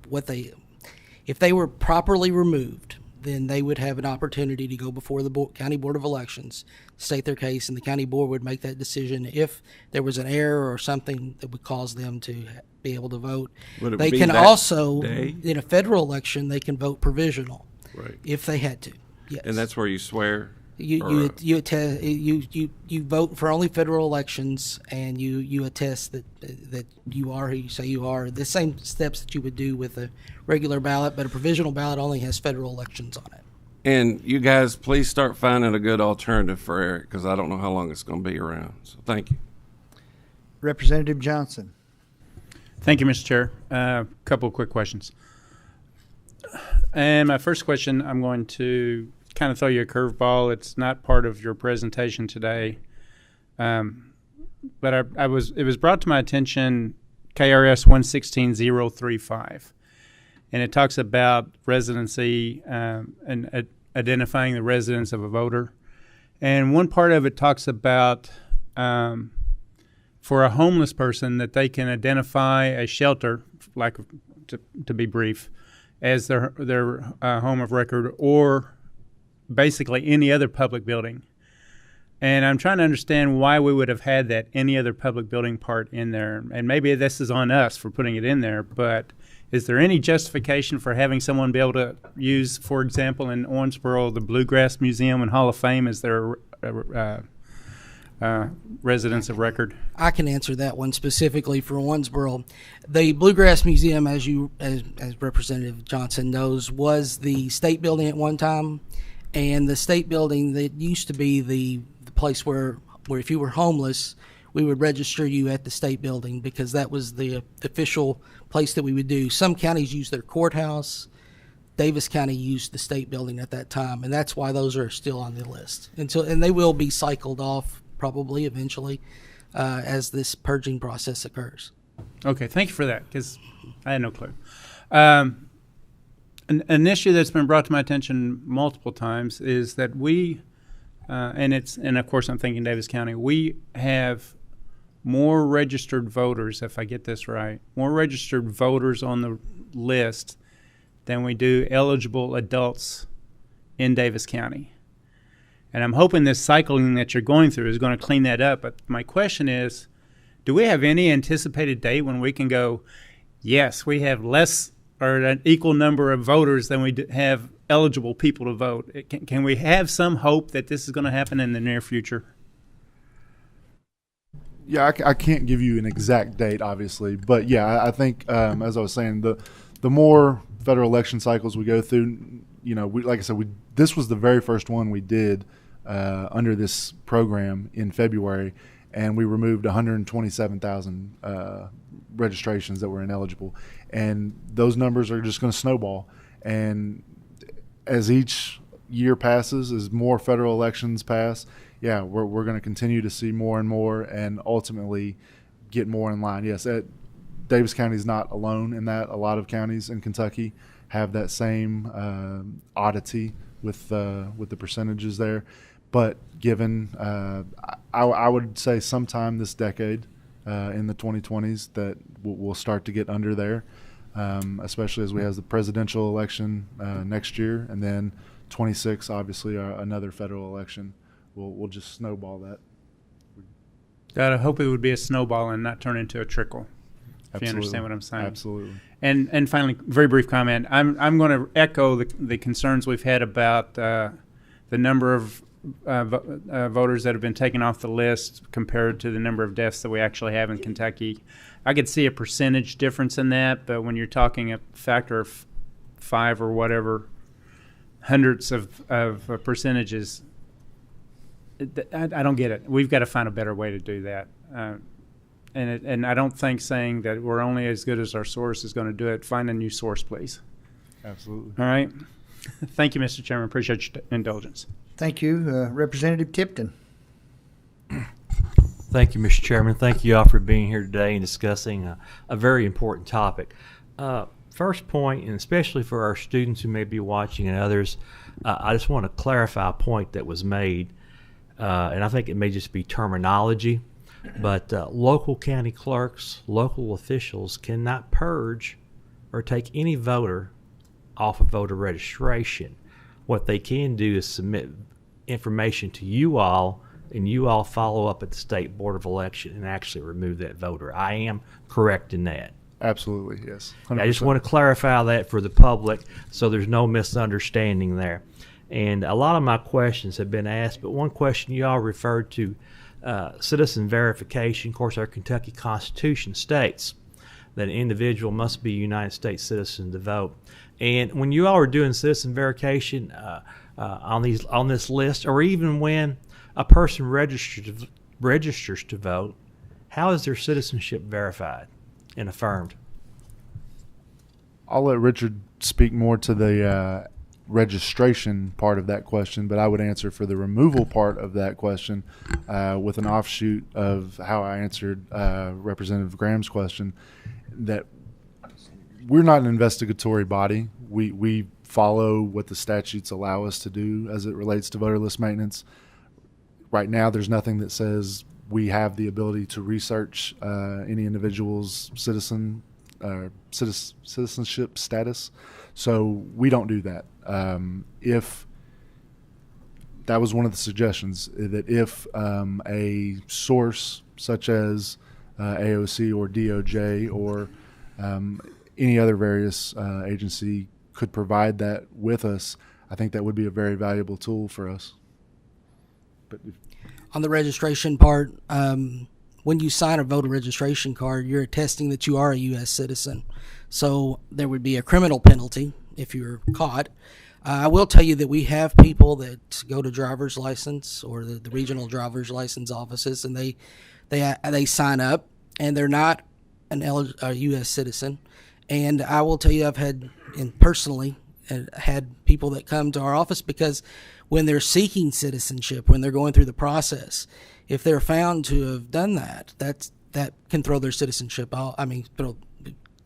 [SPEAKER 6] if they were properly removed, then they would have an opportunity to go before the county board of elections, state their case, and the county board would make that decision if there was an error or something that would cause them to be able to vote. They can also, in a federal election, they can vote provisional,
[SPEAKER 3] Right.
[SPEAKER 6] if they had to. Yes.
[SPEAKER 3] And that's where you swear.
[SPEAKER 6] You vote for only federal elections, and you attest that you are who you say you are. The same steps that you would do with a regular ballot, but a provisional ballot only has federal elections on it.
[SPEAKER 3] And you guys, please start finding a good alternative for Eric, because I don't know how long it's going to be around. So thank you.
[SPEAKER 1] Representative Johnson.
[SPEAKER 5] Thank you, Mr. Chair. A couple of quick questions. And my first question, I'm going to kind of throw you a curveball. It's not part of your presentation today, but it was brought to my attention, KRS 116035, and it talks about residency and identifying the residence of a voter. And one part of it talks about for a homeless person that they can identify a shelter, like to be brief, as their home of record, or basically any other public building. And I'm trying to understand why we would have had that any other public building part in there. And maybe this is on us for putting it in there, but is there any justification for having someone be able to use, for example, in Owensboro, the Bluegrass Museum and Hall of Fame as their residence of record?
[SPEAKER 6] I can answer that one specifically for Owensboro. The Bluegrass Museum, as Representative Johnson knows, was the state building at one time. And the state building that used to be the place where if you were homeless, we would register you at the state building, because that was the official place that we would do. Some counties used their courthouse. Davis County used the state building at that time, and that's why those are still on the list. And they will be cycled off probably eventually as this purging process occurs.
[SPEAKER 5] Okay, thank you for that, because I had no clue. An issue that's been brought to my attention multiple times is that we, and of course I'm thinking Davis County, we have more registered voters, if I get this right, more registered voters on the list than we do eligible adults in Davis County. And I'm hoping this cycling that you're going through is going to clean that up. But my question is, do we have any anticipated date when we can go, yes, we have less or an equal number of voters than we have eligible people to vote? Can we have some hope that this is going to happen in the near future?
[SPEAKER 7] Yeah, I can't give you an exact date, obviously, but yeah, I think as I was saying, the more federal election cycles we go through, like I said, this was the very first one we did under this program in February, and we removed 127,000 registrations that were ineligible, and those numbers are just going to snowball. And as each year passes, as more federal elections pass, yeah, we're going to continue to see more and more, and ultimately get more in line. Yes, Davis County is not alone in that. A lot of counties in Kentucky have that same oddity with the percentages there. But given, I would say sometime this decade, in the 2020s, that we'll start to get under there, especially as we have the presidential election next year, and then 26, obviously, another federal election. We'll just snowball that.
[SPEAKER 5] God, I hope it would be a snowball and not turn into a trickle. If
[SPEAKER 7] Absolutely.
[SPEAKER 5] you understand what I'm saying.
[SPEAKER 7] Absolutely.
[SPEAKER 5] And finally, very brief comment. I'm going to echo the concerns we've had about the number of voters that have been taken off the list compared to the number of deaths that we actually have in Kentucky. I could see a percentage difference in that, but when you're talking a factor of 5 or whatever, hundreds of percentages, I don't get it. We've got to find a better way to do that. And I don't think saying that we're only as good as our source is going to do it. Find a new source, please.
[SPEAKER 7] Absolutely.
[SPEAKER 5] All right. Thank you, Mr. Chairman. Appreciate your indulgence.
[SPEAKER 1] Thank you. Representative Tipton.
[SPEAKER 11] Thank you, Mr. Chairman. Thank you all for being here today and discussing a very important topic. First point, and especially for our students who may be watching and others, I just want to clarify a point that was made, and I think it may just be terminology, but local county clerks, local officials cannot purge or take any voter off of voter registration. What they can do is submit information to you all, and you all follow up at the State Board of Election and actually remove that voter. I am correct in that.
[SPEAKER 7] Absolutely, yes. 100%.
[SPEAKER 11] I just want to clarify that for the public so there's no misunderstanding there. And a lot of my questions have been asked, but one question you all referred to, citizen verification. Of course, our Kentucky Constitution states that an individual must be a United States citizen to vote. And when you all are doing citizen verification on this list, or even when a person registers to vote, how is their citizenship verified and affirmed?
[SPEAKER 7] I'll let Richard speak more to the registration part of that question, but I would answer for the removal part of that question with an offshoot of how I answered Representative Graham's question, that we're not an investigatory body. We follow what the statutes allow us to do as it relates to voter list maintenance. Right now, there's nothing that says we have the ability to research any individual's citizenship status, so we don't do that. If that was one of the suggestions, that if a source such as AOC or DOJ or any other various agency could provide that with us, I think that would be a very valuable tool for us. But
[SPEAKER 6] On the registration part, when you sign a voter registration card, you're attesting that you are a U.S. citizen. So there would be a criminal penalty if you're caught. I will tell you that we have people that go to driver's license or the regional driver's license offices, and they sign up, and they're not a U.S. citizen. And I will tell you, I've had, and personally, had people that come to our office because when they're seeking citizenship, when they're going through the process, if they're found to have done that, that can throw their citizenship out.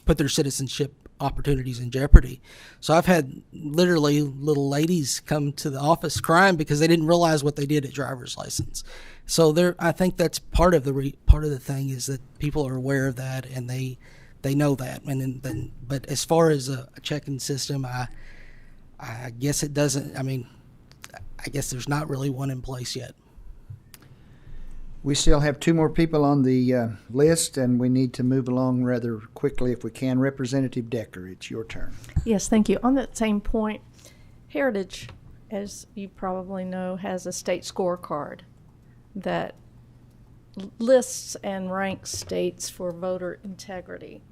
[SPEAKER 6] Put their citizenship opportunities in jeopardy. So I've had literally little ladies come to the office crying because they didn't realize what they did at driver's license. So I think that's part of the thing is that people are aware of that and they know that. But as far as a checking system, I guess it doesn't. I guess there's not really one in place yet.
[SPEAKER 1] We still have two more people on the list, and we need to move along rather quickly if we can. Representative Decker, it's your turn.
[SPEAKER 12] Yes, thank you. On that same point, Heritage, as you probably know, has a state scorecard that lists and ranks states for voter integrity.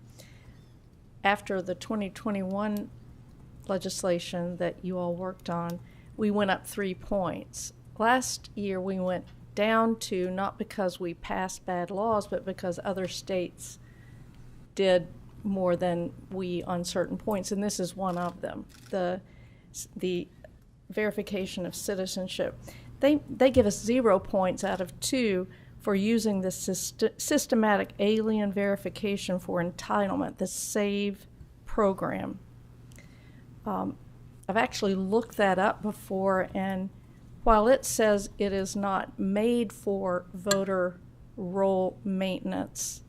[SPEAKER 12] After the 2021 legislation that you all worked on, we went up 3 points. Last year we went down to, not because we passed bad laws, but because other states did more than we on certain points, and this is one of them. The verification of citizenship. They give us 0 points out of 2 for using the systematic alien verification for entitlement, the SAVE program. I've actually looked that up before, and while it says it is not made for voter roll maintenance,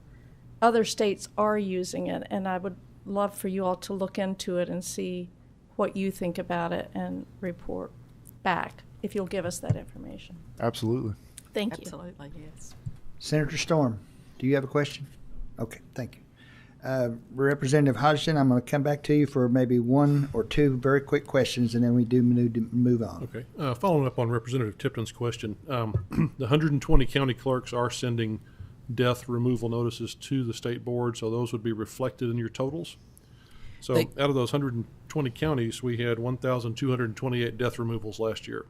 [SPEAKER 12] other states are using it, and I would love for you all to look into it and see what you think about it and report back if you'll give us that information.
[SPEAKER 7] Absolutely.
[SPEAKER 12] Thank you.
[SPEAKER 4] Absolutely, yes.
[SPEAKER 1] Senator Storm, do you have a question? Okay, thank you. Representative Hodgson, I'm going to come back to you for maybe 1 or 2 very quick questions, and then we do need to move on.
[SPEAKER 8] Okay. Following up on Representative Tipton's question, the 120 county clerks are sending death removal notices to the state board, so those would be reflected in your totals. So out of those 120 counties, we had 1,228 death removals last year.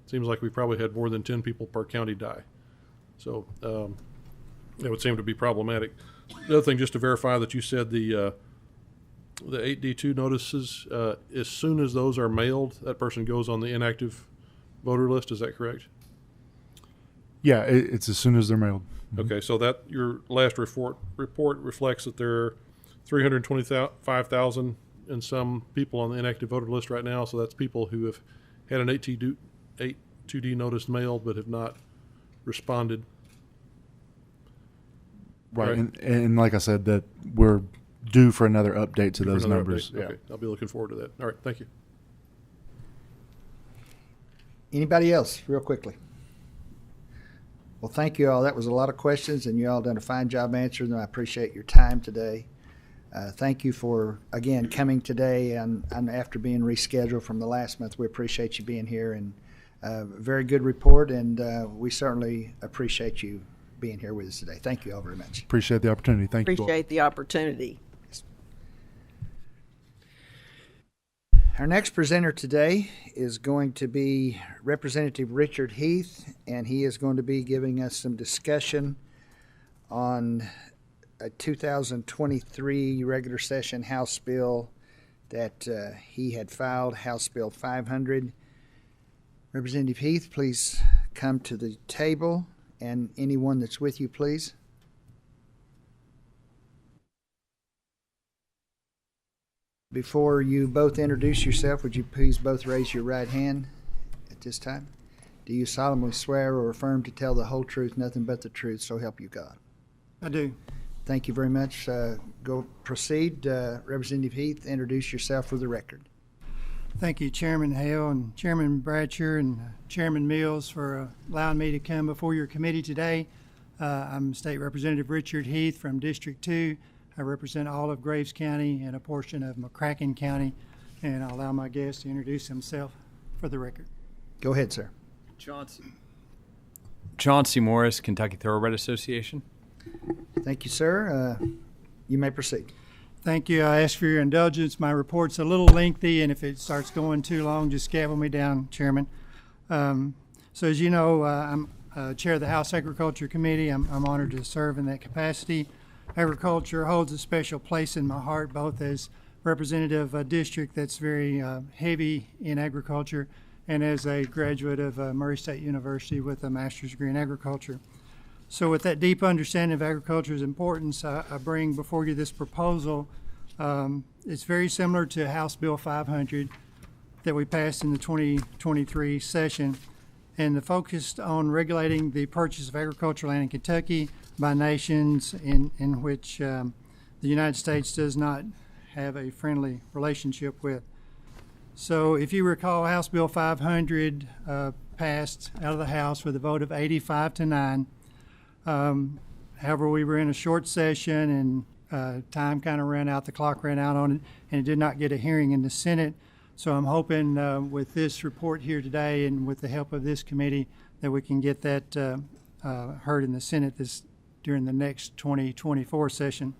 [SPEAKER 8] Seems like we probably had more than 10 people per county die. So that would seem to be problematic. The other thing, just to verify that you said the 8D2 notices, as soon as those are mailed, that person goes on the inactive voter list. Is that correct?
[SPEAKER 7] Yeah, it's as soon as they're mailed.
[SPEAKER 8] Okay, so that your last report reflects that there are 325,000 and some people on the inactive voter list right now. So that's people who have had an 8-2D notice mailed but have not responded.
[SPEAKER 7] Right, and like I said, that we're due for another update to those
[SPEAKER 8] Another
[SPEAKER 7] numbers.
[SPEAKER 8] update. Okay, I'll be looking forward to that. All right, thank you.
[SPEAKER 1] Anybody else, real quickly? Well, thank you all. That was a lot of questions, and you all done a fine job answering them. I appreciate your time today. Thank you for, again, coming today and after being rescheduled from the last month. We appreciate you being here, and very good report, and we certainly appreciate you being here with us today. Thank you all very much.
[SPEAKER 7] Appreciate the opportunity. Thank you.
[SPEAKER 4] Appreciate the opportunity.
[SPEAKER 1] Our next presenter today is going to be Representative Richard Heath, and he is going to be giving us some discussion on a 2023 regular session House bill that he had filed, House Bill 500. Representative Heath, please come to the table, and anyone that's with you, please. Before you both introduce yourself, would you please both raise your right hand at this time? Do you solemnly swear or affirm to tell the whole truth, nothing but the truth, so help you God?
[SPEAKER 13] I do.
[SPEAKER 1] Thank you very much. Go proceed. Representative Heath, introduce yourself for the record.
[SPEAKER 13] Thank you, Chairman Hale and Chairman Bratcher and Chairman Mills for allowing me to come before your committee today. I'm State Representative Richard Heath from District 2. I represent all of Graves County and a portion of McCracken County, and I'll allow my guest to introduce himself for the record.
[SPEAKER 1] Go ahead, sir.
[SPEAKER 14] Chauncey Morris, Kentucky Thoroughbred Association.
[SPEAKER 1] Thank you, sir. You may proceed.
[SPEAKER 13] Thank you. I ask for your indulgence. My report's a little lengthy, and if it starts going too long, just gavel me down, Chairman. So as you know, I'm chair of the House Agriculture Committee. I'm honored to serve in that capacity. Agriculture holds a special place in my heart, both as representative of a district that's very heavy in agriculture and as a graduate of Murray State University with a master's degree in agriculture. So with that deep understanding of agriculture's importance, I bring before you this proposal. It's very similar to House Bill 500 that we passed in the 2023 session, and the focused on regulating the purchase of agricultural land in Kentucky by nations in which the United States does not have a friendly relationship with. So if you recall, House Bill 500 passed out of the House with a vote of 85-9. However, we were in a short session and time kind of ran out, the clock ran out on it, and it did not get a hearing in the Senate. So I'm hoping with this report here today and with the help of this committee that we can get that heard in the Senate during the next 2024 session.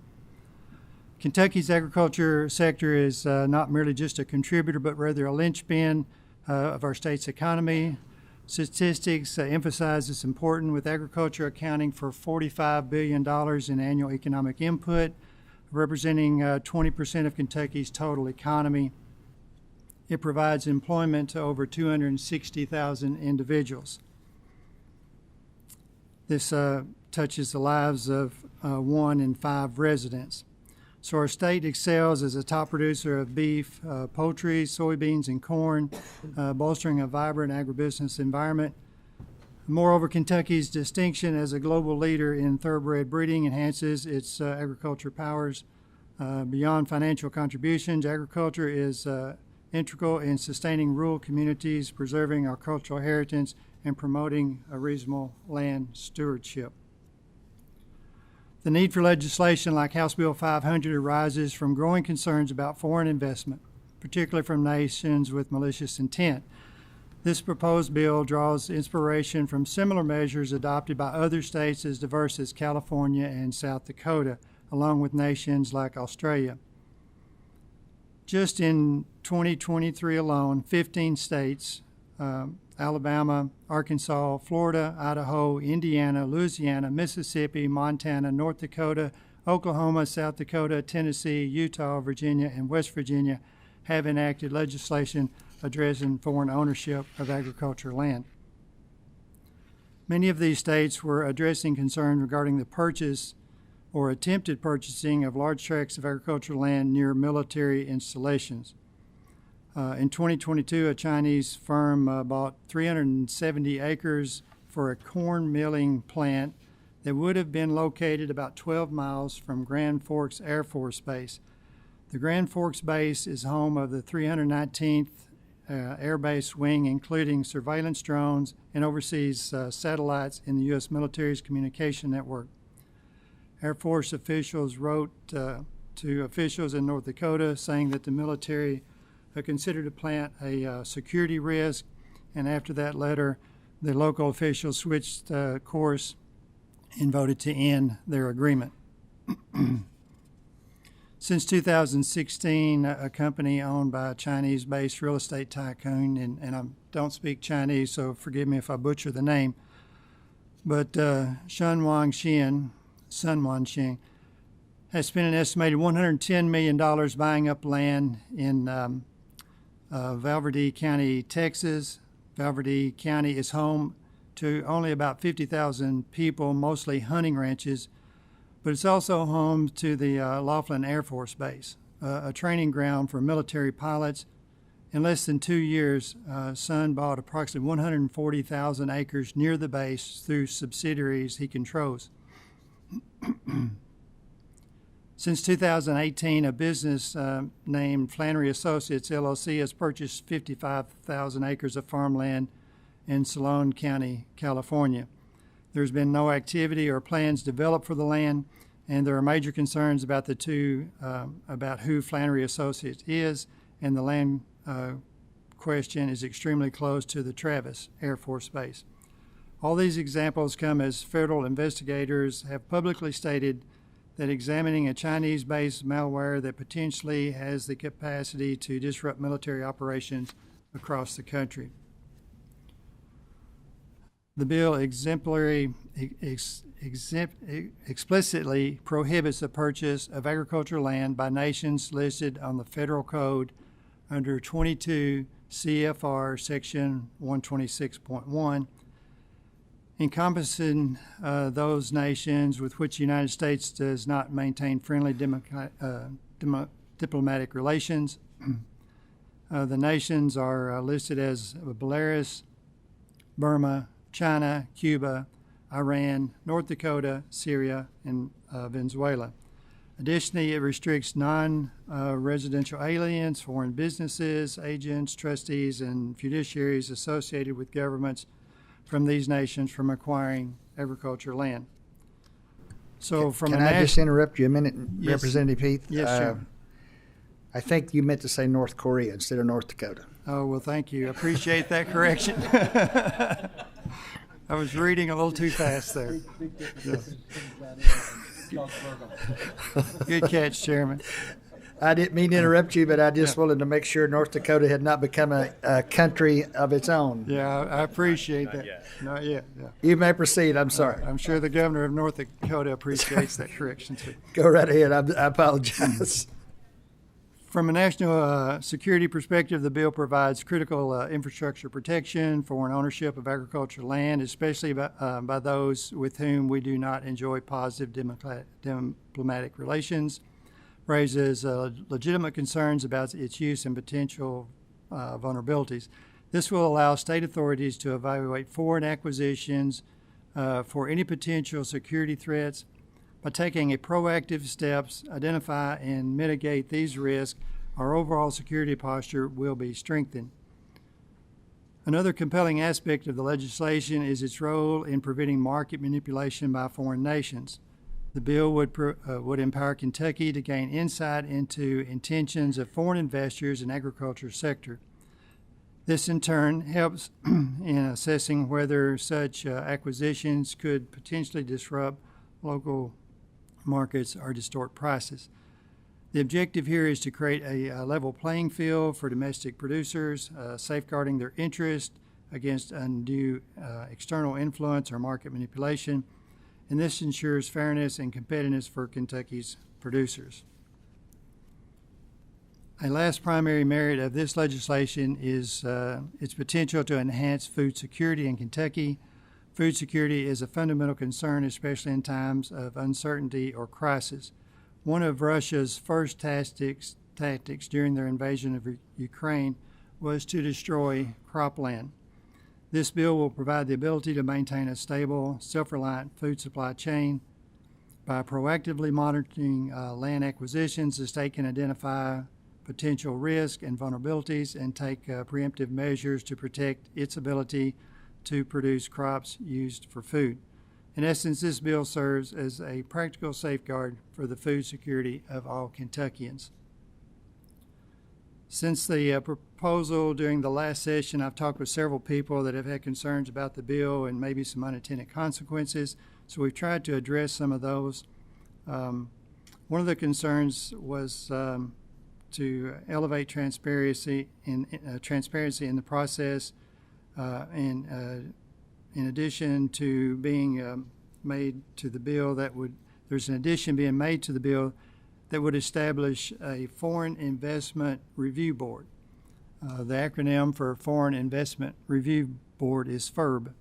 [SPEAKER 13] Kentucky's agriculture sector is not merely just a contributor, but rather a linchpin of our state's economy. Statistics emphasize this importance, with agriculture accounting for $45 billion in annual economic input, representing 20% of Kentucky's total economy. It provides employment to over 260,000 individuals. This touches the lives of 1 in 5 residents. So our state excels as a top producer of beef, poultry, soybeans, and corn, bolstering a vibrant agribusiness environment. Moreover, Kentucky's distinction as a global leader in thoroughbred breeding enhances its agriculture powers. Beyond financial contributions, agriculture is integral in sustaining rural communities, preserving our cultural heritage, and promoting a reasonable land stewardship. The need for legislation like House Bill 500 arises from growing concerns about foreign investment, particularly from nations with malicious intent. This proposed bill draws inspiration from similar measures adopted by other states as diverse as California and South Dakota, along with nations like Australia. Just in 2023 alone, 15 states, Alabama, Arkansas, Florida, Idaho, Indiana, Louisiana, Mississippi, Montana, North Dakota, Oklahoma, South Dakota, Tennessee, Utah, Virginia, and West Virginia have enacted legislation addressing foreign ownership of agricultural land. Many of these states were addressing concerns regarding the purchase or attempted purchasing of large tracts of agricultural land near military installations. In 2022, a Chinese firm bought 370 acres for a corn milling plant that would have been located about 12 miles from Grand Forks Air Force Base. The Grand Forks Base is home of the 319th Air Base Wing, including surveillance drones and overseas satellites in the U.S. military's communication network. Air Force officials wrote to officials in North Dakota saying that the military considered the plant a security risk, and after that letter, the local officials switched course and voted to end their agreement. Since 2016, a company owned by a Chinese-based real estate tycoon, and I don't speak Chinese, so forgive me if I butcher the name, but Sun Wanxian has spent an estimated $110 million buying up land in Valverde County, Texas. Valverde County is home to only about 50,000 people, mostly hunting ranches, but it's also home to the Laughlin Air Force Base, a training ground for military pilots. In less than 2 years, Sun bought approximately 140,000 acres near the base through subsidiaries he controls. Since 2018, a business named Flannery Associates, LLC, has purchased 55,000 acres of farmland in Salone County, California. There's been no activity or plans developed for the land, and there are major concerns about about who Flannery Associates is, and the land question is extremely close to the Travis Air Force Base. All these examples come as federal investigators have publicly stated that examining a Chinese-based malware that potentially has the capacity to disrupt military operations across the country. The bill explicitly prohibits the purchase of agricultural land by nations listed on the federal code under 22 CFR section 126.1, encompassing those nations with which the United States does not maintain friendly diplomatic relations. The nations are listed as Belarus, Burma, China, Cuba, Iran, North Dakota, Syria, and Venezuela. Additionally, it restricts non-residential aliens, foreign businesses, agents, trustees, and fiduciaries associated with governments from these nations from acquiring agricultural land. So
[SPEAKER 1] Can I just interrupt you a minute,
[SPEAKER 13] Yes.
[SPEAKER 1] Representative Heath?
[SPEAKER 13] Yes, sure.
[SPEAKER 1] I think you meant to say North Korea instead of North Dakota.
[SPEAKER 13] Oh, well, thank you. I appreciate that correction. I was reading a little too fast there. Good catch, Chairman.
[SPEAKER 1] I didn't mean to interrupt you, but I just wanted to make sure North Dakota had not become a country of its own.
[SPEAKER 13] Yeah, I appreciate that. Not yet. Yeah.
[SPEAKER 1] You may proceed. I'm sorry.
[SPEAKER 13] I'm sure the governor of North Dakota appreciates that correction too.
[SPEAKER 1] Go right ahead. I apologize.
[SPEAKER 13] From a national security perspective, the bill provides critical infrastructure protection, foreign ownership of agricultural land, especially by those with whom we do not enjoy positive diplomatic relations, raises legitimate concerns about its use and potential vulnerabilities. This will allow state authorities to evaluate foreign acquisitions for any potential security threats. By taking a proactive steps, identify and mitigate these risks, our overall security posture will be strengthened. Another compelling aspect of the legislation is its role in preventing market manipulation by foreign nations. The bill would empower Kentucky to gain insight into intentions of foreign investors in the agriculture sector. This in turn helps in assessing whether such acquisitions could potentially disrupt local markets or distort prices. The objective here is to create a level playing field for domestic producers, safeguarding their interest against undue external influence or market manipulation, and this ensures fairness and competitiveness for Kentucky's producers. A last primary merit of this legislation is its potential to enhance food security in Kentucky. Food security is a fundamental concern, especially in times of uncertainty or crisis. One of Russia's first tactics during their invasion of Ukraine was to destroy cropland. This bill will provide the ability to maintain a stable, self-reliant food supply chain. By proactively monitoring land acquisitions, the state can identify potential risks and vulnerabilities and take preemptive measures to protect its ability to produce crops used for food. In essence, this bill serves as a practical safeguard for the food security of all Kentuckians. Since the proposal during the last session, I've talked with several people that have had concerns about the bill and maybe some unintended consequences, so we've tried to address some of those. One of the concerns was to elevate transparency in the process, and in addition to being made to the bill there's an addition being made to the bill that would establish a Foreign Investment Review Board. The acronym for Foreign Investment Review Board is FIRB.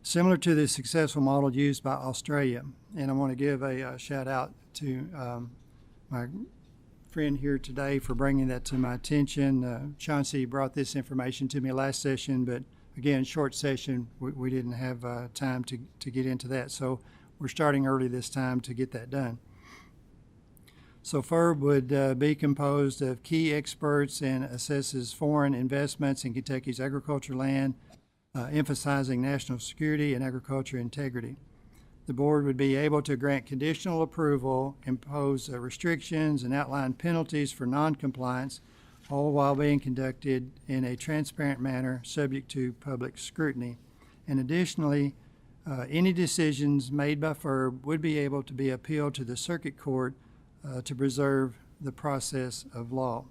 [SPEAKER 13] Similar to the successful model used by Australia, and I want to give a shout out to my friend here today for bringing that to my attention. Chauncey brought this information to me last session, but again, short session, we didn't have time to get into that. So we're starting early this time to get that done. So FIRB would be composed of key experts and assesses foreign investments in Kentucky's agriculture land, emphasizing national security and agriculture integrity. The board would be able to grant conditional approval, impose restrictions, and outline penalties for noncompliance, all while being conducted in a transparent manner subject to public scrutiny. And additionally, any decisions made by FIRB would be able to be appealed to the circuit court to preserve the process of law.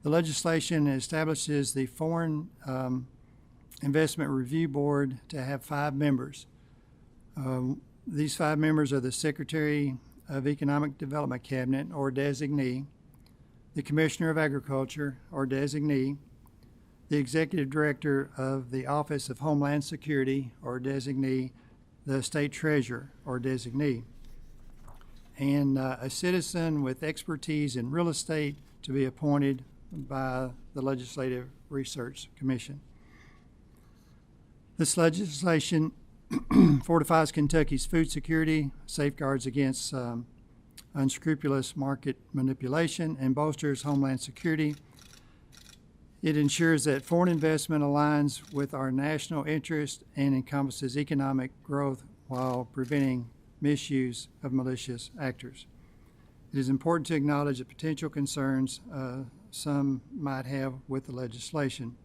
[SPEAKER 13] The legislation establishes the Foreign Investment Review Board to have 5 members. These 5 members are the Secretary of Economic Development Cabinet, or designee, the Commissioner of Agriculture, or designee, the Executive Director of the Office of Homeland Security, or designee, the State Treasurer, or designee, and a citizen with expertise in real estate to be appointed by the Legislative Research Commission. This legislation fortifies Kentucky's food security, safeguards against unscrupulous market manipulation, and bolsters homeland security. It ensures that foreign investment aligns with our national interest and encompasses economic growth while preventing misuse of malicious actors. It is important to acknowledge the potential concerns some might have with the legislation.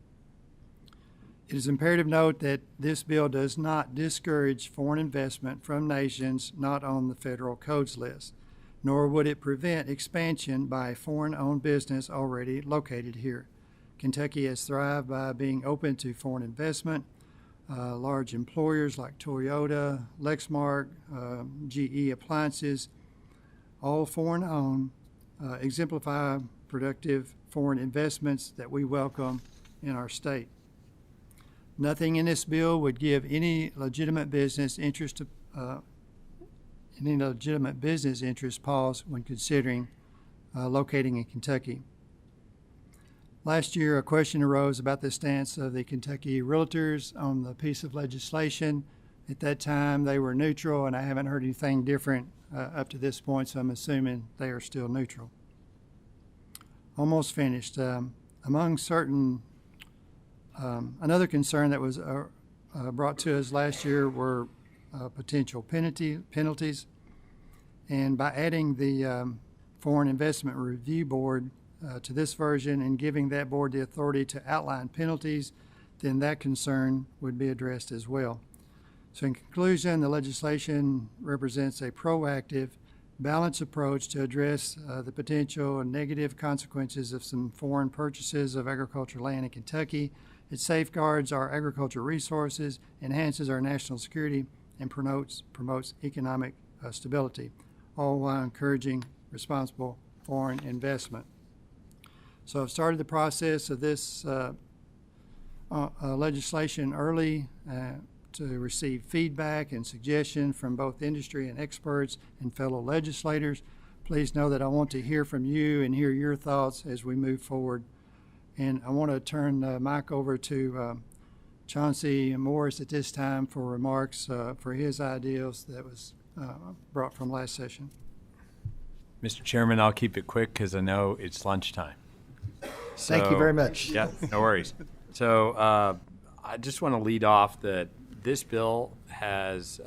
[SPEAKER 13] It is imperative to note that this bill does not discourage foreign investment from nations not on the federal codes list, nor would it prevent expansion by a foreign-owned business already located here. Kentucky has thrived by being open to foreign investment. Large employers like Toyota, Lexmark, GE Appliances, all foreign-owned, exemplify productive foreign investments that we welcome in our state. Nothing in this bill would give any legitimate business interest pause when considering locating in Kentucky. Last year, a question arose about the stance of the Kentucky Realtors on the piece of legislation. At that time, they were neutral, and I haven't heard anything different up to this point, so I'm assuming they are still neutral. Almost finished. Another concern that was brought to us last year were potential penalties, and by adding the Foreign Investment Review Board to this version and giving that board the authority to outline penalties, then that concern would be addressed as well. So in conclusion, the legislation represents a proactive, balanced approach to address the potential negative consequences of some foreign purchases of agricultural land in Kentucky. It safeguards our agricultural resources, enhances our national security, and promotes economic stability, all while encouraging responsible foreign investment. So I've started the process of this legislation early to receive feedback and suggestion from both industry and experts and fellow legislators. Please know that I want to hear from you and hear your thoughts as we move forward. And I want to turn the mic over to Chauncey Morris at this time for remarks for his ideas that was brought from last session.
[SPEAKER 14] Mr. Chairman, I'll keep it quick because I know it's lunchtime.
[SPEAKER 1] Thank you very much.
[SPEAKER 14] Yeah, no worries. So I just want to lead off that this bill has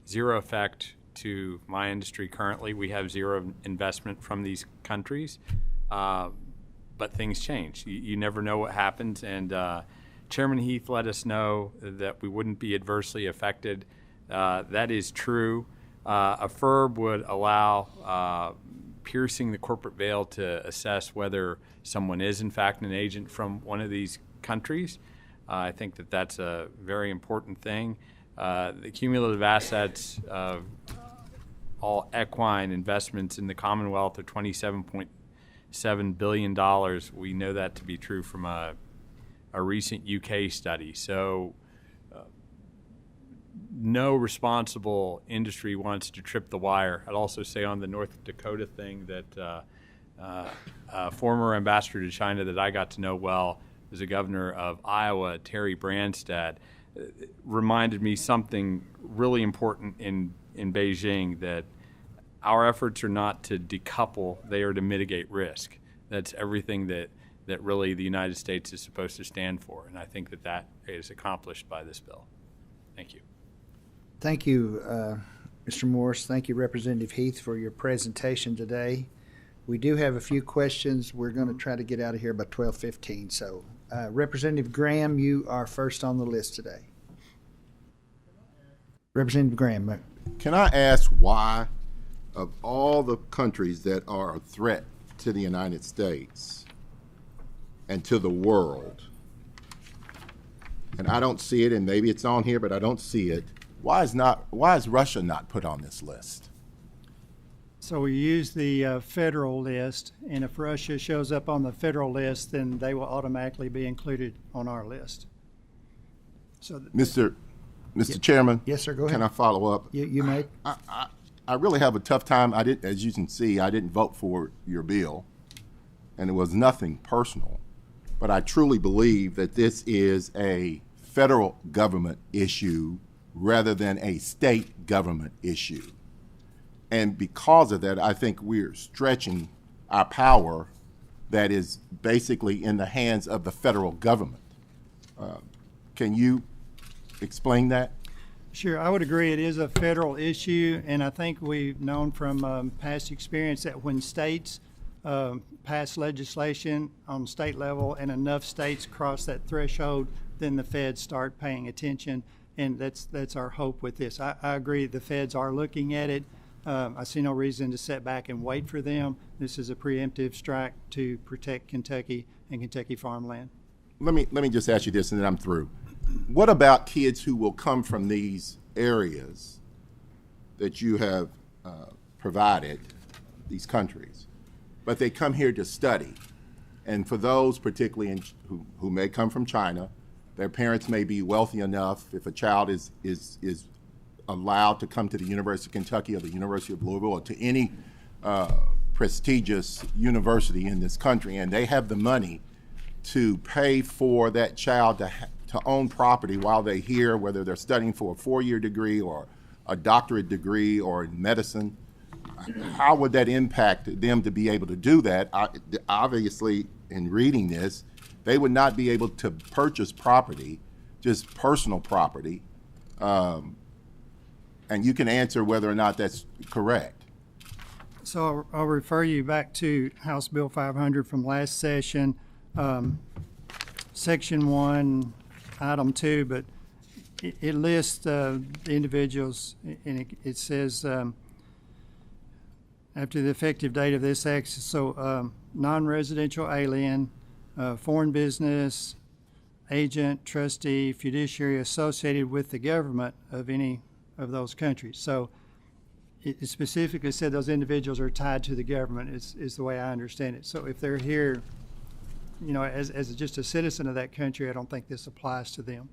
[SPEAKER 14] zero effect to my industry currently. We have zero investment from these countries, but things change. You never know what happens, and Chairman Heath let us know that we wouldn't be adversely affected. That is true. A FIRB would allow piercing the corporate veil to assess whether someone is in fact an agent from one of these countries. I think that that's a very important thing. The cumulative assets of all equine investments in the Commonwealth are $27.7 billion. We know that to be true from a recent UK study. So no responsible industry wants to trip the wire. I'd also say on the North Dakota thing that a former ambassador to China that I got to know well was the governor of Iowa, Terry Branstad, reminded me something really important in Beijing, that our efforts are not to decouple, they are to mitigate risk. That's everything that really the United States is supposed to stand for, and I think that is accomplished by this bill. Thank you.
[SPEAKER 1] Thank you, Mr. Morris. Thank you, Representative Heath, for your presentation today. We do have a few questions. We're going to try to get out of here by 12:15. So, Representative Graham, you are first on the list today. Representative Graham.
[SPEAKER 10] Can I ask why, of all the countries that are a threat to the United States and to the world, and I don't see it, and maybe it's on here, but I don't see it, why is Russia not put on this list?
[SPEAKER 13] So we use the federal list, and if Russia shows up on the federal list, then they will automatically be included on our list. So,
[SPEAKER 10] Mr. Chairman.
[SPEAKER 1] Yes, sir. Go ahead.
[SPEAKER 10] Can I follow up?
[SPEAKER 1] You may.
[SPEAKER 10] I really have a tough time. As you can see, I didn't vote for your bill, and it was nothing personal. But I truly believe that this is a federal government issue rather than a state government issue. And because of that, I think we're stretching our power that is basically in the hands of the federal government. Can you explain that?
[SPEAKER 13] Sure, I would agree it is a federal issue, and I think we've known from past experience that when states pass legislation on state level and enough states cross that threshold, then the feds start paying attention, and that's our hope with this. I agree the feds are looking at it. I see no reason to sit back and wait for them. This is a preemptive strike to protect Kentucky and Kentucky farmland.
[SPEAKER 10] Let me just ask you this, and then I'm through. What about kids who will come from these areas that you have provided, these countries, but they come here to study? And for those particularly who may come from China, their parents may be wealthy enough, if a child is allowed to come to the University of Kentucky or the University of Louisville or to any prestigious university in this country, and they have the money to pay for that child to own property while they're here, whether they're studying for a 4-year degree or a doctorate degree or in medicine, how would that impact them to be able to do that? Obviously, in reading this, they would not be able to purchase property, just personal property, and you can answer whether or not that's correct.
[SPEAKER 13] So I'll refer you back to House Bill 500 from last session, Section 1, Item 2, but it lists the individuals, and it says after the effective date of this act, so non-residential alien, foreign business, agent, trustee, fiduciary associated with the government of any of those countries. So it specifically said those individuals are tied to the government is the way I understand it. So if they're here as just a citizen of that country, I don't think this applies to them.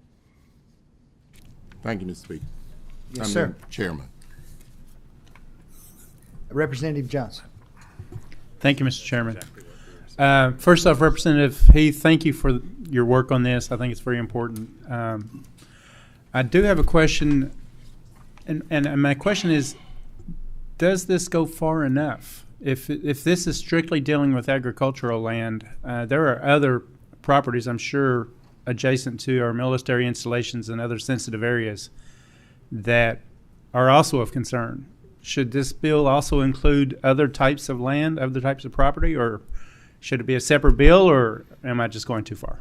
[SPEAKER 10] Thank you, Mr. Speaker.
[SPEAKER 1] Yes, sir.
[SPEAKER 10] Chairman.
[SPEAKER 1] Representative Johnson.
[SPEAKER 5] Thank you, Mr. Chairman. First off, Representative Heath, thank you for your work on this. I think it's very important. I do have a question, and my question is, does this go far enough? If this is strictly dealing with agricultural land, there are other properties, I'm sure, adjacent to our military installations and other sensitive areas that are also of concern. Should this bill also include other types of land, other types of property, or should it be a separate bill, or am I just going too far?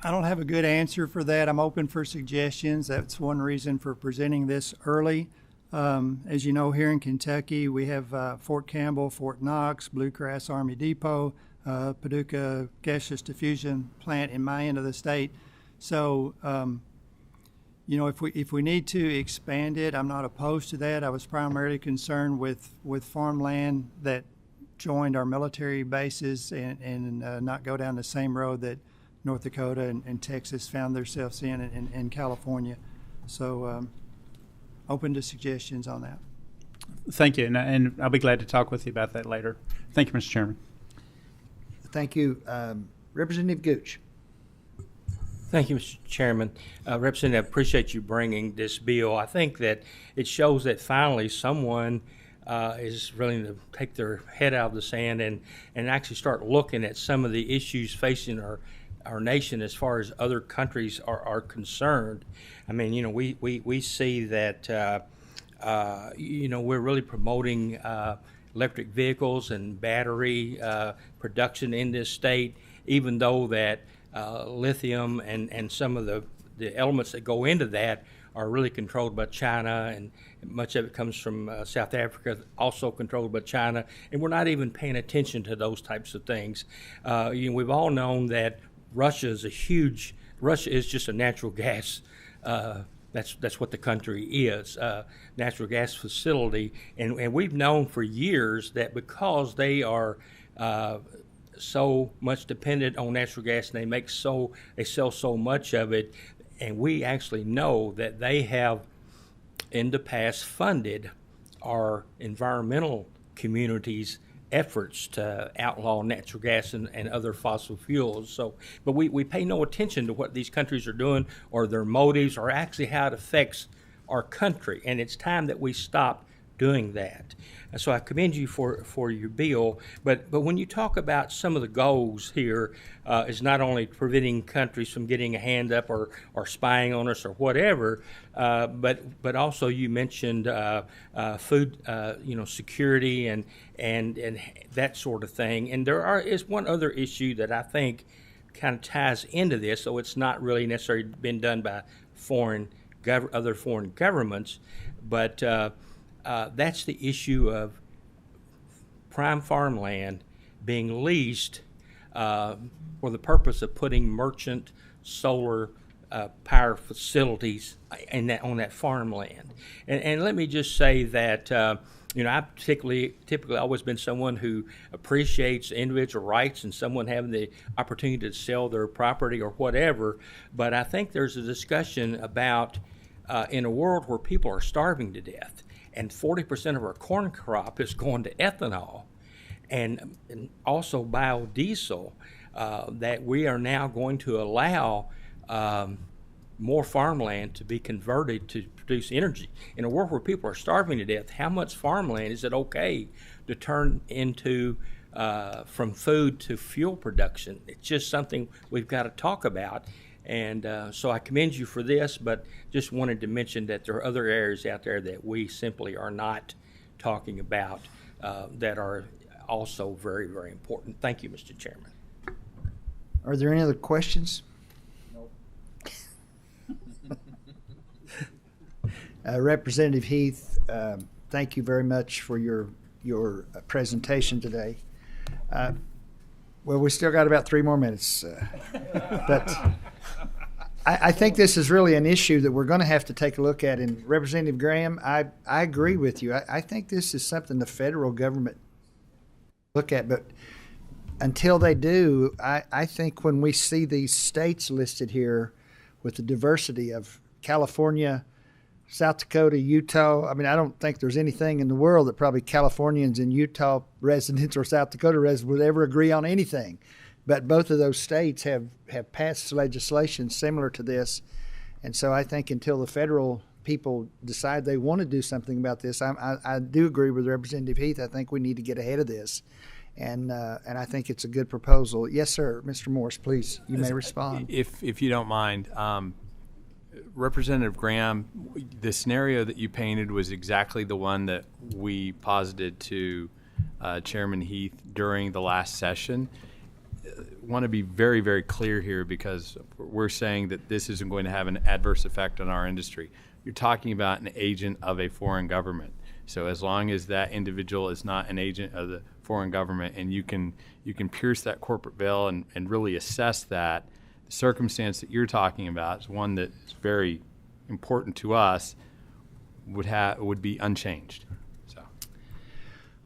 [SPEAKER 13] I don't have a good answer for that. I'm open for suggestions. That's one reason for presenting this early. As you know, here in Kentucky, we have Fort Campbell, Fort Knox, Bluegrass Army Depot, Paducah Gaseous Diffusion Plant in my end of the state. So, if we need to expand it, I'm not opposed to that. I was primarily concerned with farmland that joined our military bases and not go down the same road that North Dakota and Texas found themselves in California. So open to suggestions on that.
[SPEAKER 5] Thank you, and I'll be glad to talk with you about that later. Thank you, Mr. Chairman.
[SPEAKER 1] Thank you. Representative Gooch.
[SPEAKER 15] Thank you, Mr. Chairman. Representative, I appreciate you bringing this bill. I think that it shows that finally someone is willing to take their head out of the sand and actually start looking at some of the issues facing our nation as far as other countries are concerned. I mean, we see that, we're really promoting electric vehicles and battery production in this state, even though that lithium and some of the elements that go into that are really controlled by China, and much of it comes from South Africa, also controlled by China, and we're not even paying attention to those types of things. We've all known that Russia is just a natural gas. That's what the country is, natural gas facility, and we've known for years that because they are so much dependent on natural gas, and they sell so much of it, and we actually know that they have in the past funded our environmental communities' efforts to outlaw natural gas and other fossil fuels. So, but we pay no attention to what these countries are doing or their motives or actually how it affects our country, and it's time that we stop doing that. And so I commend you for your bill, but when you talk about some of the goals here, is not only preventing countries from getting a hand up or spying on us or whatever, but also you mentioned food, security and that sort of thing. And is one other issue that I think kind of ties into this, so it's not really necessarily been done by other foreign governments, but that's the issue of prime farmland being leased for the purpose of putting merchant solar power facilities on that farmland. And let me just say that I've typically always been someone who appreciates individual rights and someone having the opportunity to sell their property or whatever. But I think there's a discussion about in a world where people are starving to death, and 40% of our corn crop is going to ethanol and also biodiesel, that we are now going to allow more farmland to be converted to produce energy. In a world where people are starving to death, how much farmland is it okay to turn into from food to fuel production? It's just something we've got to talk about. And so I commend you for this, but just wanted to mention that there are other areas out there that we simply are not talking about that are also very, very important. Thank you, Mr. Chairman.
[SPEAKER 1] Are there any other questions? Representative Heath, thank you very much for your presentation today. Well, we still got about 3 more minutes, but I think this is really an issue that we're going to have to take a look at. And Representative Graham, I agree with you. I think this is something the federal government look at, but until they do, I think when we see these states listed here with the diversity of California, South Dakota, Utah, I mean, I don't think there's anything in the world that probably Californians and Utah residents or South Dakota residents would ever agree on anything. But both of those states have passed legislation similar to this. And so I think until the federal people decide they want to do something about this, I do agree with Representative Heath. I think we need to get ahead of this. And I think it's a good proposal. Yes, sir. Mr. Morris, please, you may respond.
[SPEAKER 14] If you don't mind, Representative Graham, the scenario that you painted was exactly the one that we posited to Chairman Heath during the last session. Want to be very, very clear here, because we're saying that this isn't going to have an adverse effect on our industry. You're talking about an agent of a foreign government. So as long as that individual is not an agent of the foreign government, and you can pierce that corporate veil and really assess that, the circumstance that you're talking about is one that is very important to us, would be unchanged. So.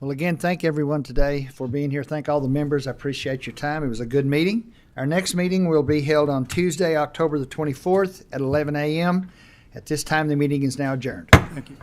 [SPEAKER 1] Well, again, thank everyone today for being here. Thank all the members. I appreciate your time. It was a good meeting. Our next meeting will be held on Tuesday, October the 24th at 11 a.m. At this time, the meeting is now adjourned.
[SPEAKER 13] Thank you.